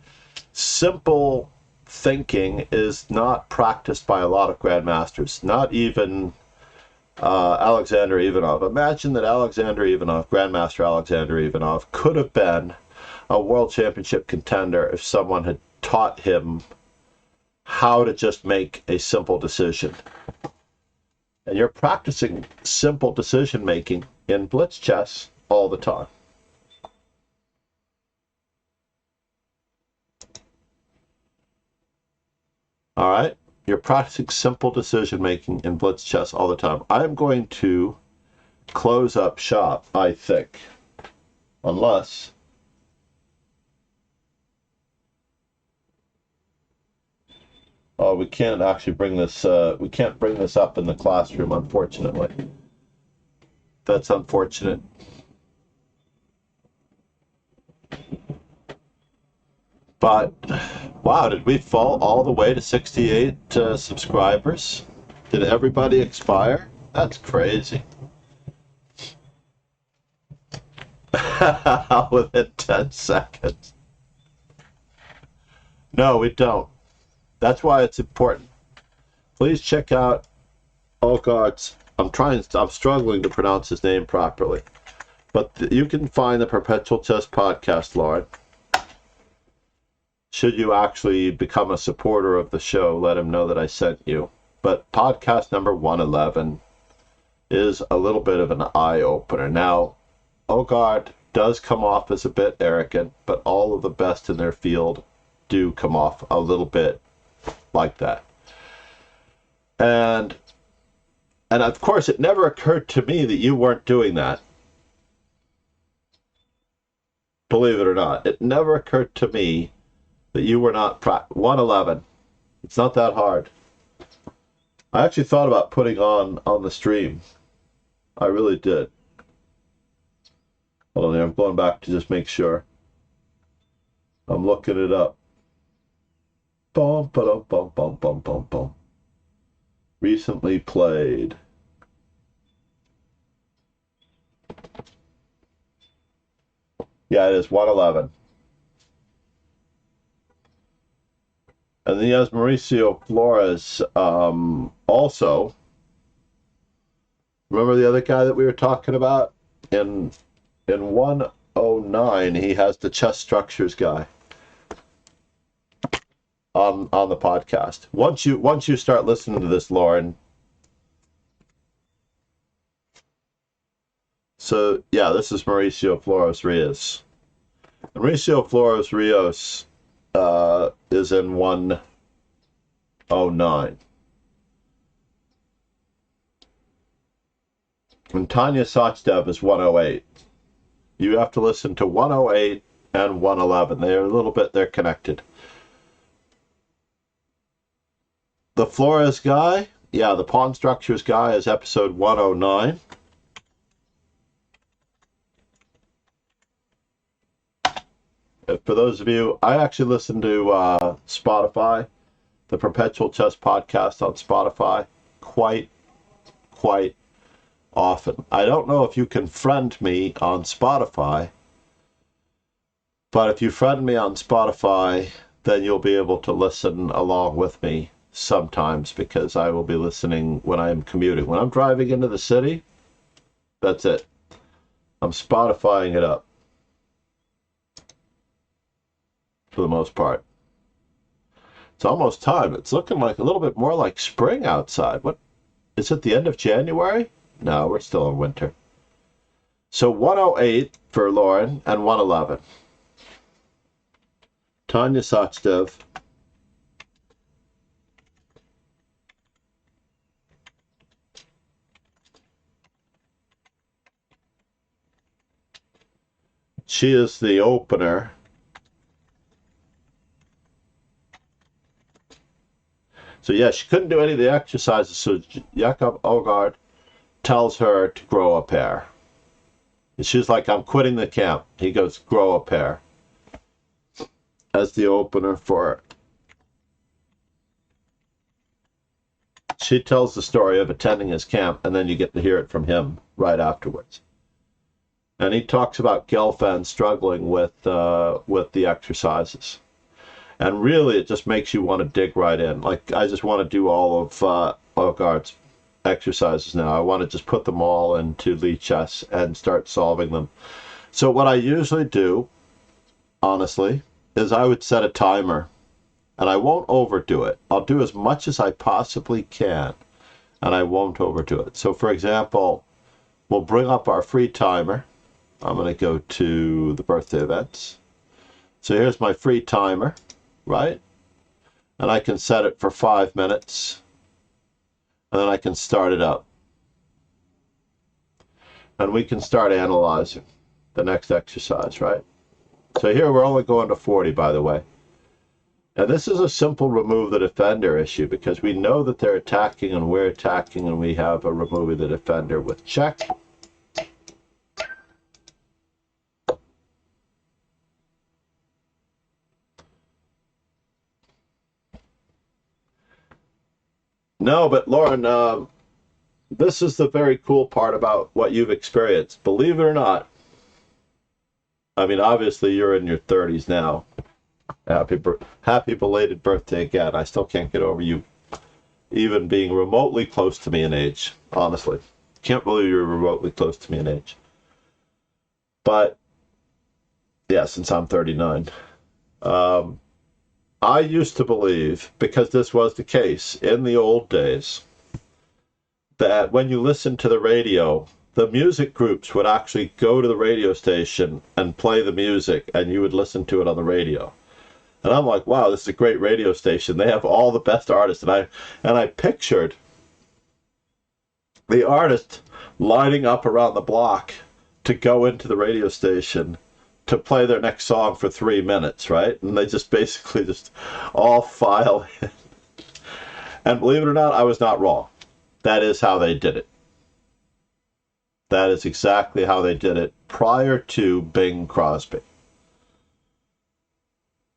simple thinking is not practiced by a lot of grandmasters, not even Alexander Ivanov. Imagine that Alexander Ivanov, Grandmaster Alexander Ivanov, could have been a world championship contender if someone had taught him how to just make a simple decision. And you're practicing simple decision making in Blitz chess all the time. All right, you're practicing simple decision making in Blitz chess all the time. I'm going to close up shop, I think, unless we can't actually bring this. We can't bring this up in the classroom, unfortunately. That's unfortunate. But wow, did we fall all the way to 68 subscribers? Did everybody expire? That's crazy. Within 10 seconds. No, we don't. That's why it's important. Please check out Ogart's. I'm struggling to pronounce his name properly. But you can find the Perpetual Chess Podcast, Lauren. Should you actually become a supporter of the show, let him know that I sent you. But podcast number 111 is a little bit of an eye-opener. Now, Ogart does come off as a bit arrogant, but all of the best in their field do come off a little bit like that. And of course, it never occurred to me that you weren't doing that. Believe it or not, it never occurred to me that you were not 111. It's not that hard. I actually thought about putting on the stream. I really did. Hold on there, I'm going back to just make sure. I'm looking it up. Bum, ba-dum, bum, bum, bum, bum, bum. Recently played. Yeah, it is 111. And then he has Mauricio Flores also. Remember the other guy that we were talking about? In 109, he has the chess structures guy on the podcast. Once you start listening to this, Lauren. So yeah, this is Mauricio Flores Rios. And Mauricio Flores Rios is in 109. And Tanya Sachdev is 108. You have to listen to 108 and 111. They're connected. The Flores guy, yeah, the pawn structures guy is episode 109. For those of you, I actually listen to Spotify, the Perpetual Chess Podcast on Spotify, quite often. I don't know if you can friend me on Spotify, but if you friend me on Spotify, then you'll be able to listen along with me sometimes, because I will be listening when I am commuting. When I'm driving into the city, that's it. I'm Spotifying it up for the most part. It's almost time. It's looking like a little bit more like spring outside. What is it, the end of January? No, we're still in winter. So 108 for Lauren and 111. Tanya Sachdev. She is the opener. So yeah, she couldn't do any of the exercises, so Jakob Ogard tells her to grow a pair. And she's like, I'm quitting the camp. He goes, grow a pair. As the opener for it. She tells the story of attending his camp, and then you get to hear it from him right afterwards. And he talks about Gelfand struggling with the exercises. And really, it just makes you want to dig right in. Like, I just want to do all of Ogard's exercises now. I want to just put them all into Lichess and start solving them. So what I usually do, honestly, is I would set a timer. And I won't overdo it. I'll do as much as I possibly can, and I won't overdo it. So, for example, we'll bring up our free timer. I'm going to go to the birthday events. So here's my free timer, right? And I can set it for 5 minutes, and then I can start it up. And we can start analyzing the next exercise, right? So here we're only going to 40, by the way. And this is a simple remove the defender issue, because we know that they're attacking and we're attacking, and we have a removing the defender with check. No, but Lauren, this is the very cool part about what you've experienced. Believe it or not, I mean, obviously you're in your 30s now. Happy belated birthday again. I still can't get over you even being remotely close to me in age, honestly. Can't believe you're remotely close to me in age. But, yeah, since I'm 39. I used to believe, because this was the case in the old days, that when you listened to the radio, the music groups would actually go to the radio station and play the music, and you would listen to it on the radio. And I'm like, wow, this is a great radio station. They have all the best artists. And I pictured the artist lining up around the block to go into the radio station to play their next song for 3 minutes, right? And they just basically just all file in. And believe it or not, I was not wrong. That is how they did it. That is exactly how they did it prior to Bing Crosby.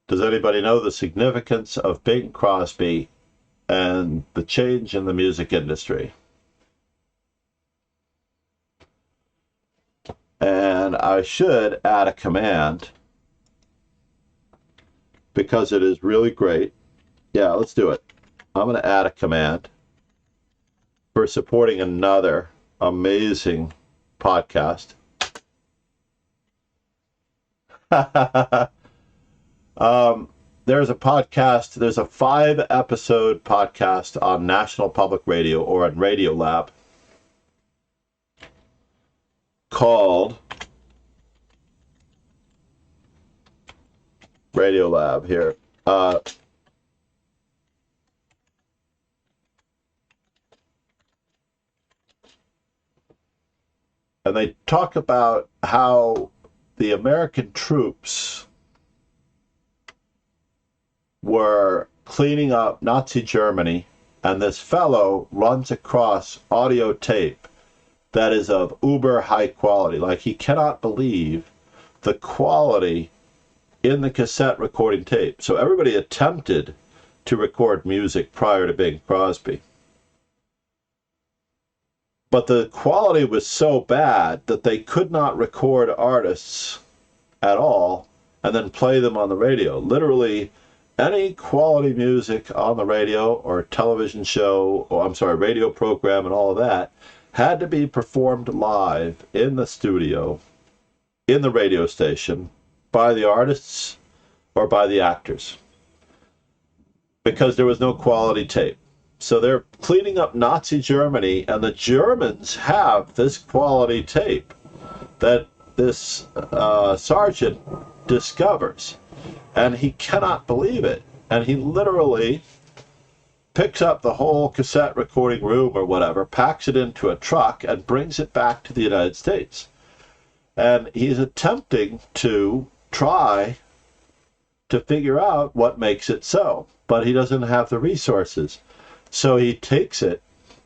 Does anybody know the significance of Bing Crosby and the change in the music industry? And I should add a command, because it is really great. Yeah, let's do it. I'm going to add a command for supporting another amazing podcast. There's a podcast, there's a 5-episode podcast on National Public Radio or on Radio Lab called Radio Lab here. And they talk about how the American troops were cleaning up Nazi Germany, and this fellow runs across audio tape that is of uber high quality. Like, he cannot believe the quality in the cassette recording tape. So everybody attempted to record music prior to Bing Crosby. But the quality was so bad that they could not record artists at all and then play them on the radio. Literally, any quality music on the radio or television show, or I'm sorry, radio program and all of that, had to be performed live in the studio, in the radio station, by the artists or by the actors, because there was no quality tape. So they're cleaning up Nazi Germany, and the Germans have this quality tape that this sergeant discovers, and he cannot believe it. And he literally picks up the whole cassette recording room or whatever, packs it into a truck, and brings it back to the United States. And he's attempting to try to figure out what makes it so, but he doesn't have the resources. So he takes it,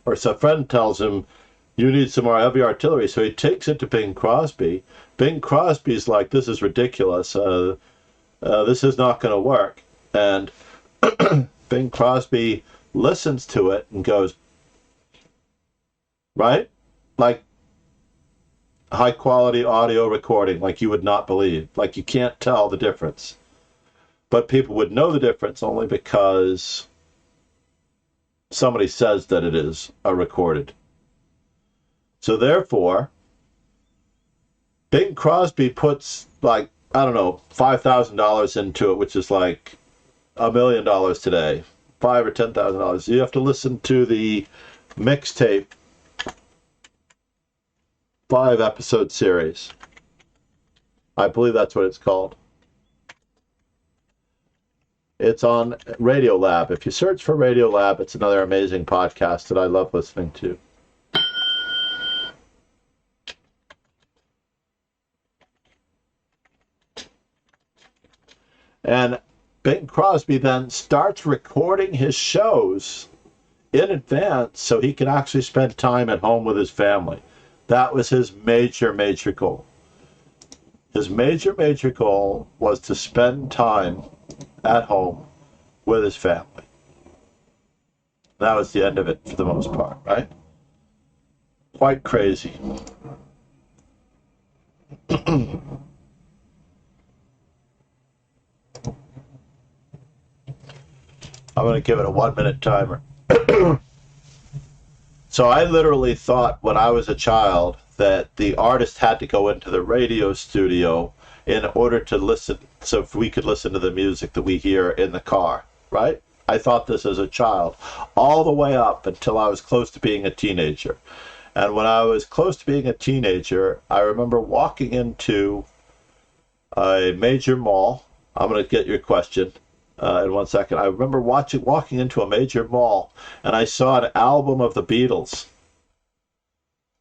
or some friend tells him, you need some more heavy artillery. So he takes it to Bing Crosby. Bing Crosby's like, this is ridiculous. This is not going to work. And Bing Crosby listens to it and goes, right? Like high quality audio recording, like you would not believe. Like you can't tell the difference. But people would know the difference only because somebody says that it is a recorded. So therefore, Bing Crosby puts like, I don't know, $5,000 into it, which is like $1 million today, $5,000 or $10,000. You have to listen to the mixtape 5-episode series. I believe that's what it's called. It's on Radio Lab. If you search for Radio Lab, it's another amazing podcast that I love listening to. And Bing Crosby then starts recording his shows in advance so he can actually spend time at home with his family. That was his major goal. His major goal was to spend time at home with his family. That was the end of it for the most part, right? Quite crazy. I'm going to give it a 1-minute timer. So I literally thought when I was a child that the artist had to go into the radio studio in order to listen, so if we could listen to the music that we hear in the car, right? I thought this as a child, all the way up until I was close to being a teenager. And when I was close to being a teenager, I remember walking into a major mall. I'm going to get your question in 1 second. I remember walking into a major mall, and I saw an album of the Beatles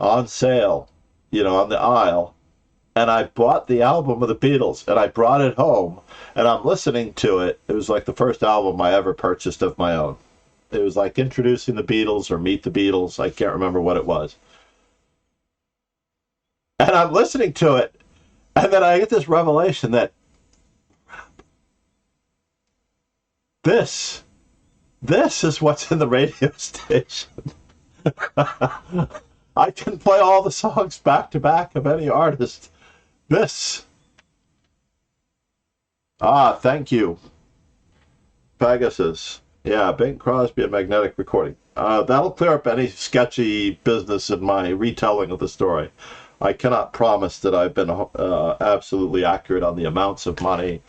on sale, on the aisle. And I bought the album of the Beatles, and I brought it home, and I'm listening to it. It was like the first album I ever purchased of my own. It was like Introducing the Beatles or Meet the Beatles. I can't remember what it was. And I'm listening to it, and then I get this revelation that this is what's in the radio station. I can play all the songs back to back of any artist. This. Thank you, Pegasus. Yeah, Bing Crosby and magnetic recording. That'll clear up any sketchy business in my retelling of the story. I cannot promise that I've been absolutely accurate on the amounts of money,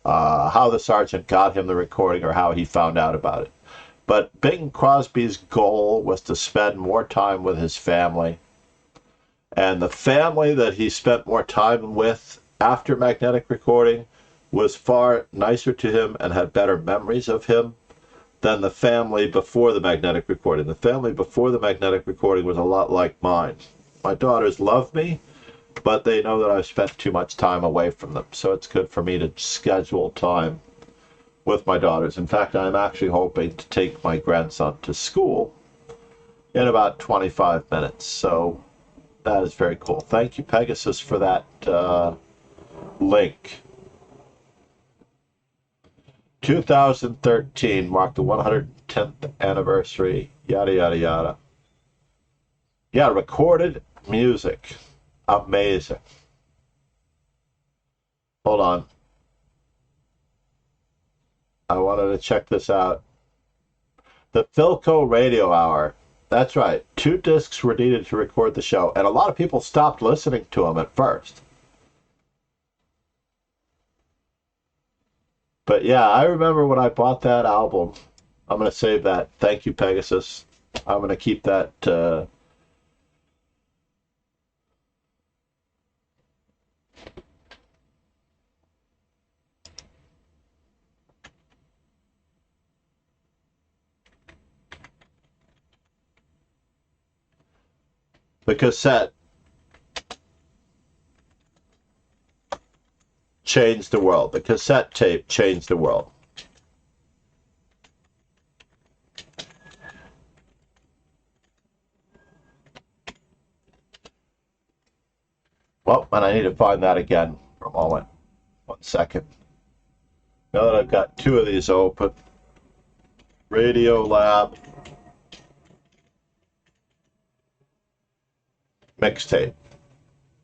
how the sergeant got him the recording, or how he found out about it. But Bing Crosby's goal was to spend more time with his family. And the family that he spent more time with after magnetic recording was far nicer to him and had better memories of him than the family before the magnetic recording. The family before the magnetic recording was a lot like mine. My daughters love me, but they know that I've spent too much time away from them. So it's good for me to schedule time with my daughters. In fact, I'm actually hoping to take my grandson to school in about 25 minutes. So that is very cool. Thank you, Pegasus, for that link. 2013 marked the 110th anniversary, yada, yada, yada. Yeah, recorded music. Amazing. Hold on. I wanted to check this out. The Philco Radio Hour. That's right. 2 discs were needed to record the show, and a lot of people stopped listening to them at first. But yeah, I remember when I bought that album. I'm going to save that. Thank you, Pegasus. I'm going to keep that. The cassette changed the world. The cassette tape changed the world. Well, and I need to find that again for a moment. 1 second. Now that I've got 2 of these open. Radio Lab. Mixtape.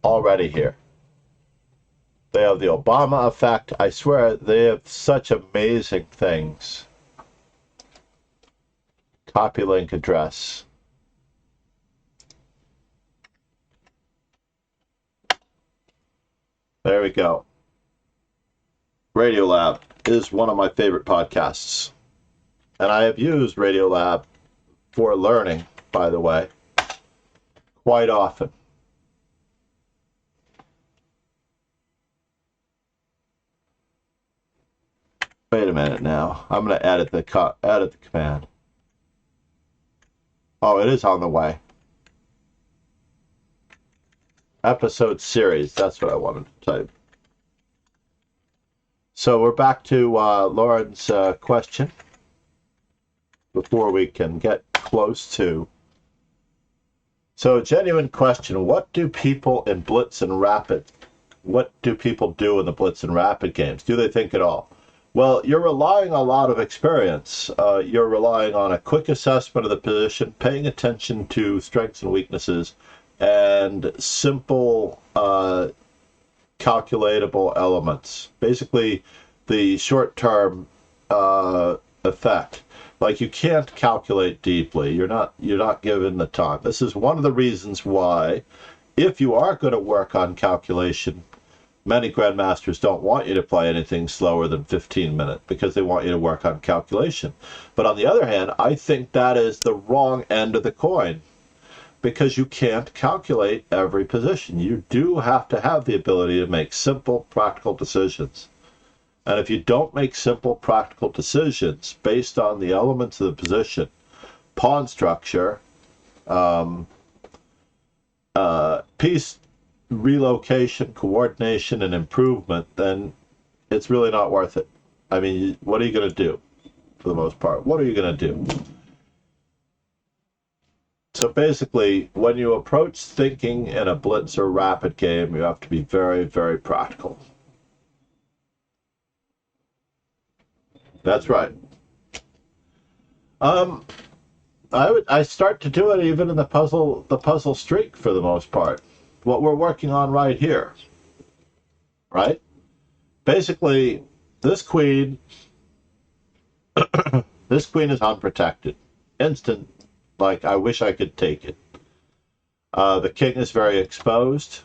Already here. They have the Obama effect. I swear they have such amazing things. Copy link address. There we go. Radiolab is one of my favorite podcasts. And I have used Radiolab for learning, by the way, quite often. Wait a minute now. I'm going to edit the command. Oh, it is on the way. Episode series. That's what I wanted to type. So we're back to Lauren's question before we can get close to. So, genuine question. What do people in Blitz and Rapid, what do people do in the Blitz and Rapid games? Do they think at all? Well, you're relying on a lot of experience. You're relying on a quick assessment of the position, paying attention to strengths and weaknesses, and simple calculatable elements. Basically, the short-term effect. Like, you can't calculate deeply. You're not given the time. This is one of the reasons why, if you are going to work on calculation, many grandmasters don't want you to play anything slower than 15 minutes because they want you to work on calculation. But on the other hand, I think that is the wrong end of the coin, because you can't calculate every position. You do have to have the ability to make simple, practical decisions. And if you don't make simple, practical decisions based on the elements of the position, pawn structure, piece relocation, coordination, and improvement, then it's really not worth it. I mean, what are you going to do for the most part? What are you going to do? So basically, when you approach thinking in a Blitz or Rapid game, you have to be very, very practical. That's right. I start to do it even in the puzzle streak for the most part. What we're working on right here, right? Basically, this queen This queen is unprotected. Instant, like, I wish I could take it. The king is very exposed.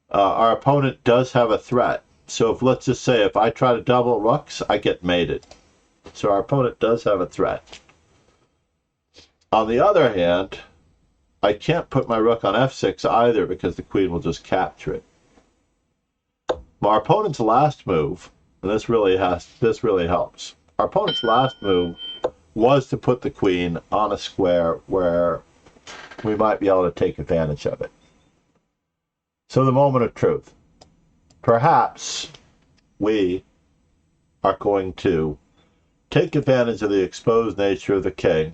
Our opponent does have a threat. So if, let's just say, if I try to double rooks, I get mated. So our opponent does have a threat. On the other hand, I can't put my rook on f6 either because the queen will just capture it. My opponent's last move, and this really helps. Our opponent's last move was to put the queen on a square where we might be able to take advantage of it. So the moment of truth. Perhaps we are going to take advantage of the exposed nature of the king,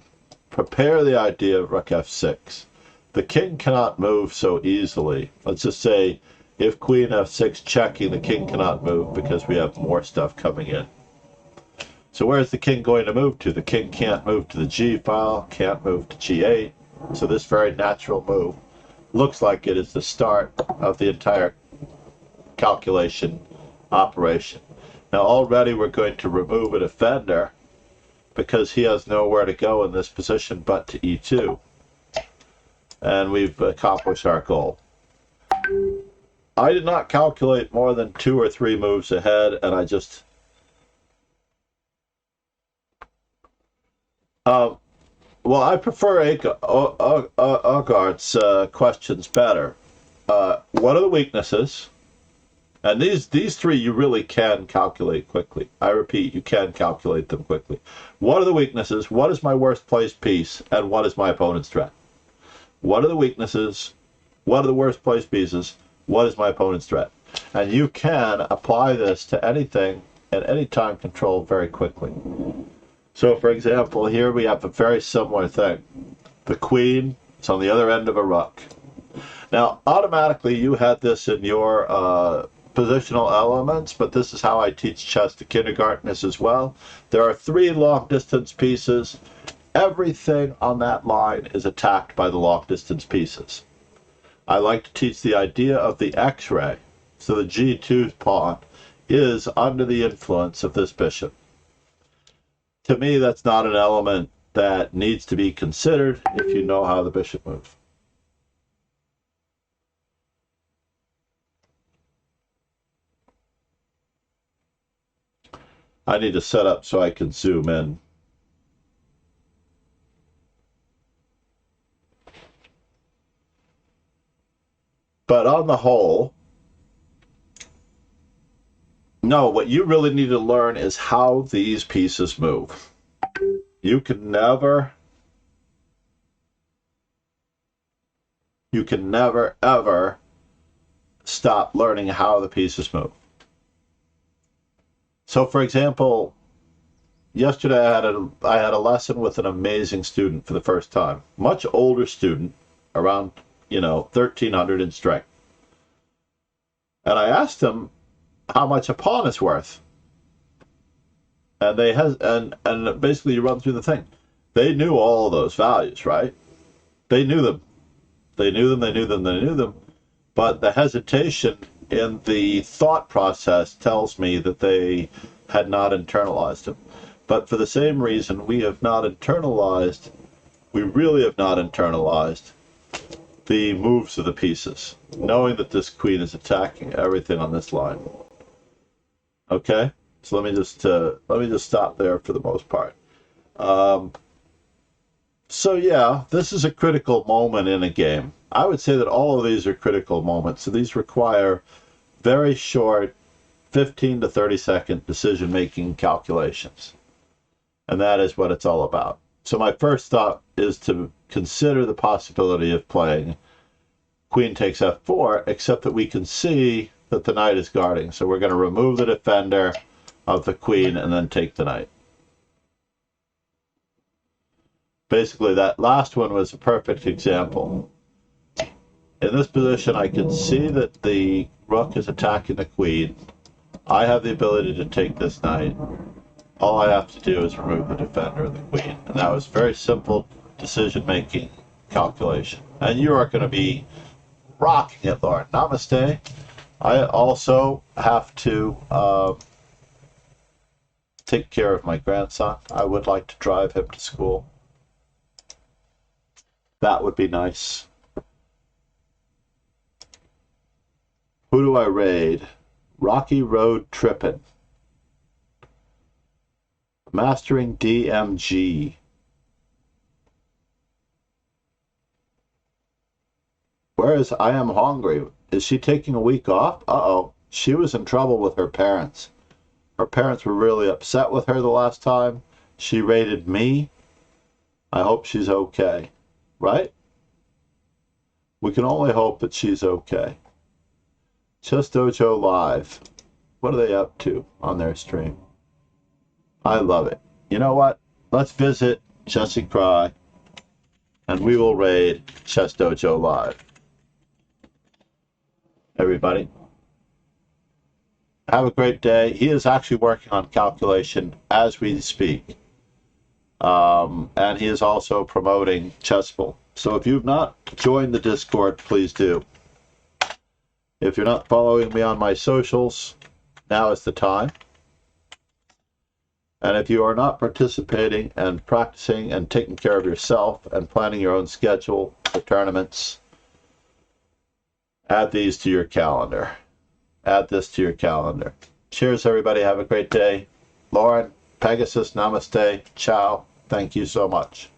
prepare the idea of rook f6. The king cannot move so easily. Let's just say if queen f6 checking, the king cannot move because we have more stuff coming in. So where's the king going to move to? The king can't move to the g file, can't move to g8. So this very natural move looks like it is the start of the entire calculation operation. Now already we're going to remove a defender because he has nowhere to go in this position but to e2. And we've accomplished our goal. I did not calculate more than 2 or 3 moves ahead, and I just well, I prefer Ogard's questions better. What are the weaknesses? And these 3 you really can calculate quickly. I repeat, you can calculate them quickly. What are the weaknesses? What is my worst placed piece? And what is my opponent's threat? What are the weaknesses? What are the worst placed pieces? What is my opponent's threat? And you can apply this to anything at any time control very quickly. So for example, here we have a very similar thing. The queen is on the other end of a rook. Now, automatically you had this in your positional elements, but this is how I teach chess to kindergartners as well. There are 3 long distance pieces. Everything on that line is attacked by the long distance pieces. I like to teach the idea of the X-ray. So the G2 pawn is under the influence of this bishop. To me, that's not an element that needs to be considered if you know how the bishop moves. I need to set up so I can zoom in. But on the whole, no, what you really need to learn is how these pieces move. You can never ever stop learning how the pieces move. So for example, yesterday I had a lesson with an amazing student for the first time. Much older student, around 1300 in strength. And I asked him how much a pawn is worth. And and basically you run through the thing. They knew all those values, right? They knew them. They knew them. But the hesitation in the thought process tells me that they had not internalized them. But for the same reason, we really have not internalized the moves of the pieces, knowing that this queen is attacking everything on this line. Okay, so let me just stop there for the most part. So yeah, this is a critical moment in a game. I would say that all of these are critical moments. So these require very short 15 to 30 second decision-making calculations. And that is what it's all about. So my first thought is to consider the possibility of playing queen takes f4, except that we can see that the knight is guarding. So we're going to remove the defender of the queen and then take the knight. Basically, that last one was a perfect example. In this position, I can see that the rook is attacking the queen. I have the ability to take this knight. All I have to do is remove the defender of the queen. And that was very simple decision-making calculation. And you are going to be rocking it, Lauren. Namaste. I also have to take care of my grandson. I would like to drive him to school. That would be nice. Who do I raid? Rocky Road Trippin'. Mastering DMG. Where is I Am Hungry? Is she taking a week off? Uh-oh. She was in trouble with her parents. Her parents were really upset with her the last time. She raided me. I hope she's okay. Right? We can only hope that she's okay. Chess Dojo Live. What are they up to on their stream? I love it. You know what? Let's visit Jesse Cry, and we will raid Chess Dojo Live. Everybody, have a great day. He is actually working on calculation as we speak. And he is also promoting Chessful. So if you've not joined the Discord, please do. If you're not following me on my socials, now is the time. And if you are not participating and practicing and taking care of yourself and planning your own schedule for tournaments, add these to your calendar. Add this to your calendar. Cheers, everybody. Have a great day. Lauren, Pegasus, namaste. Ciao. Thank you so much.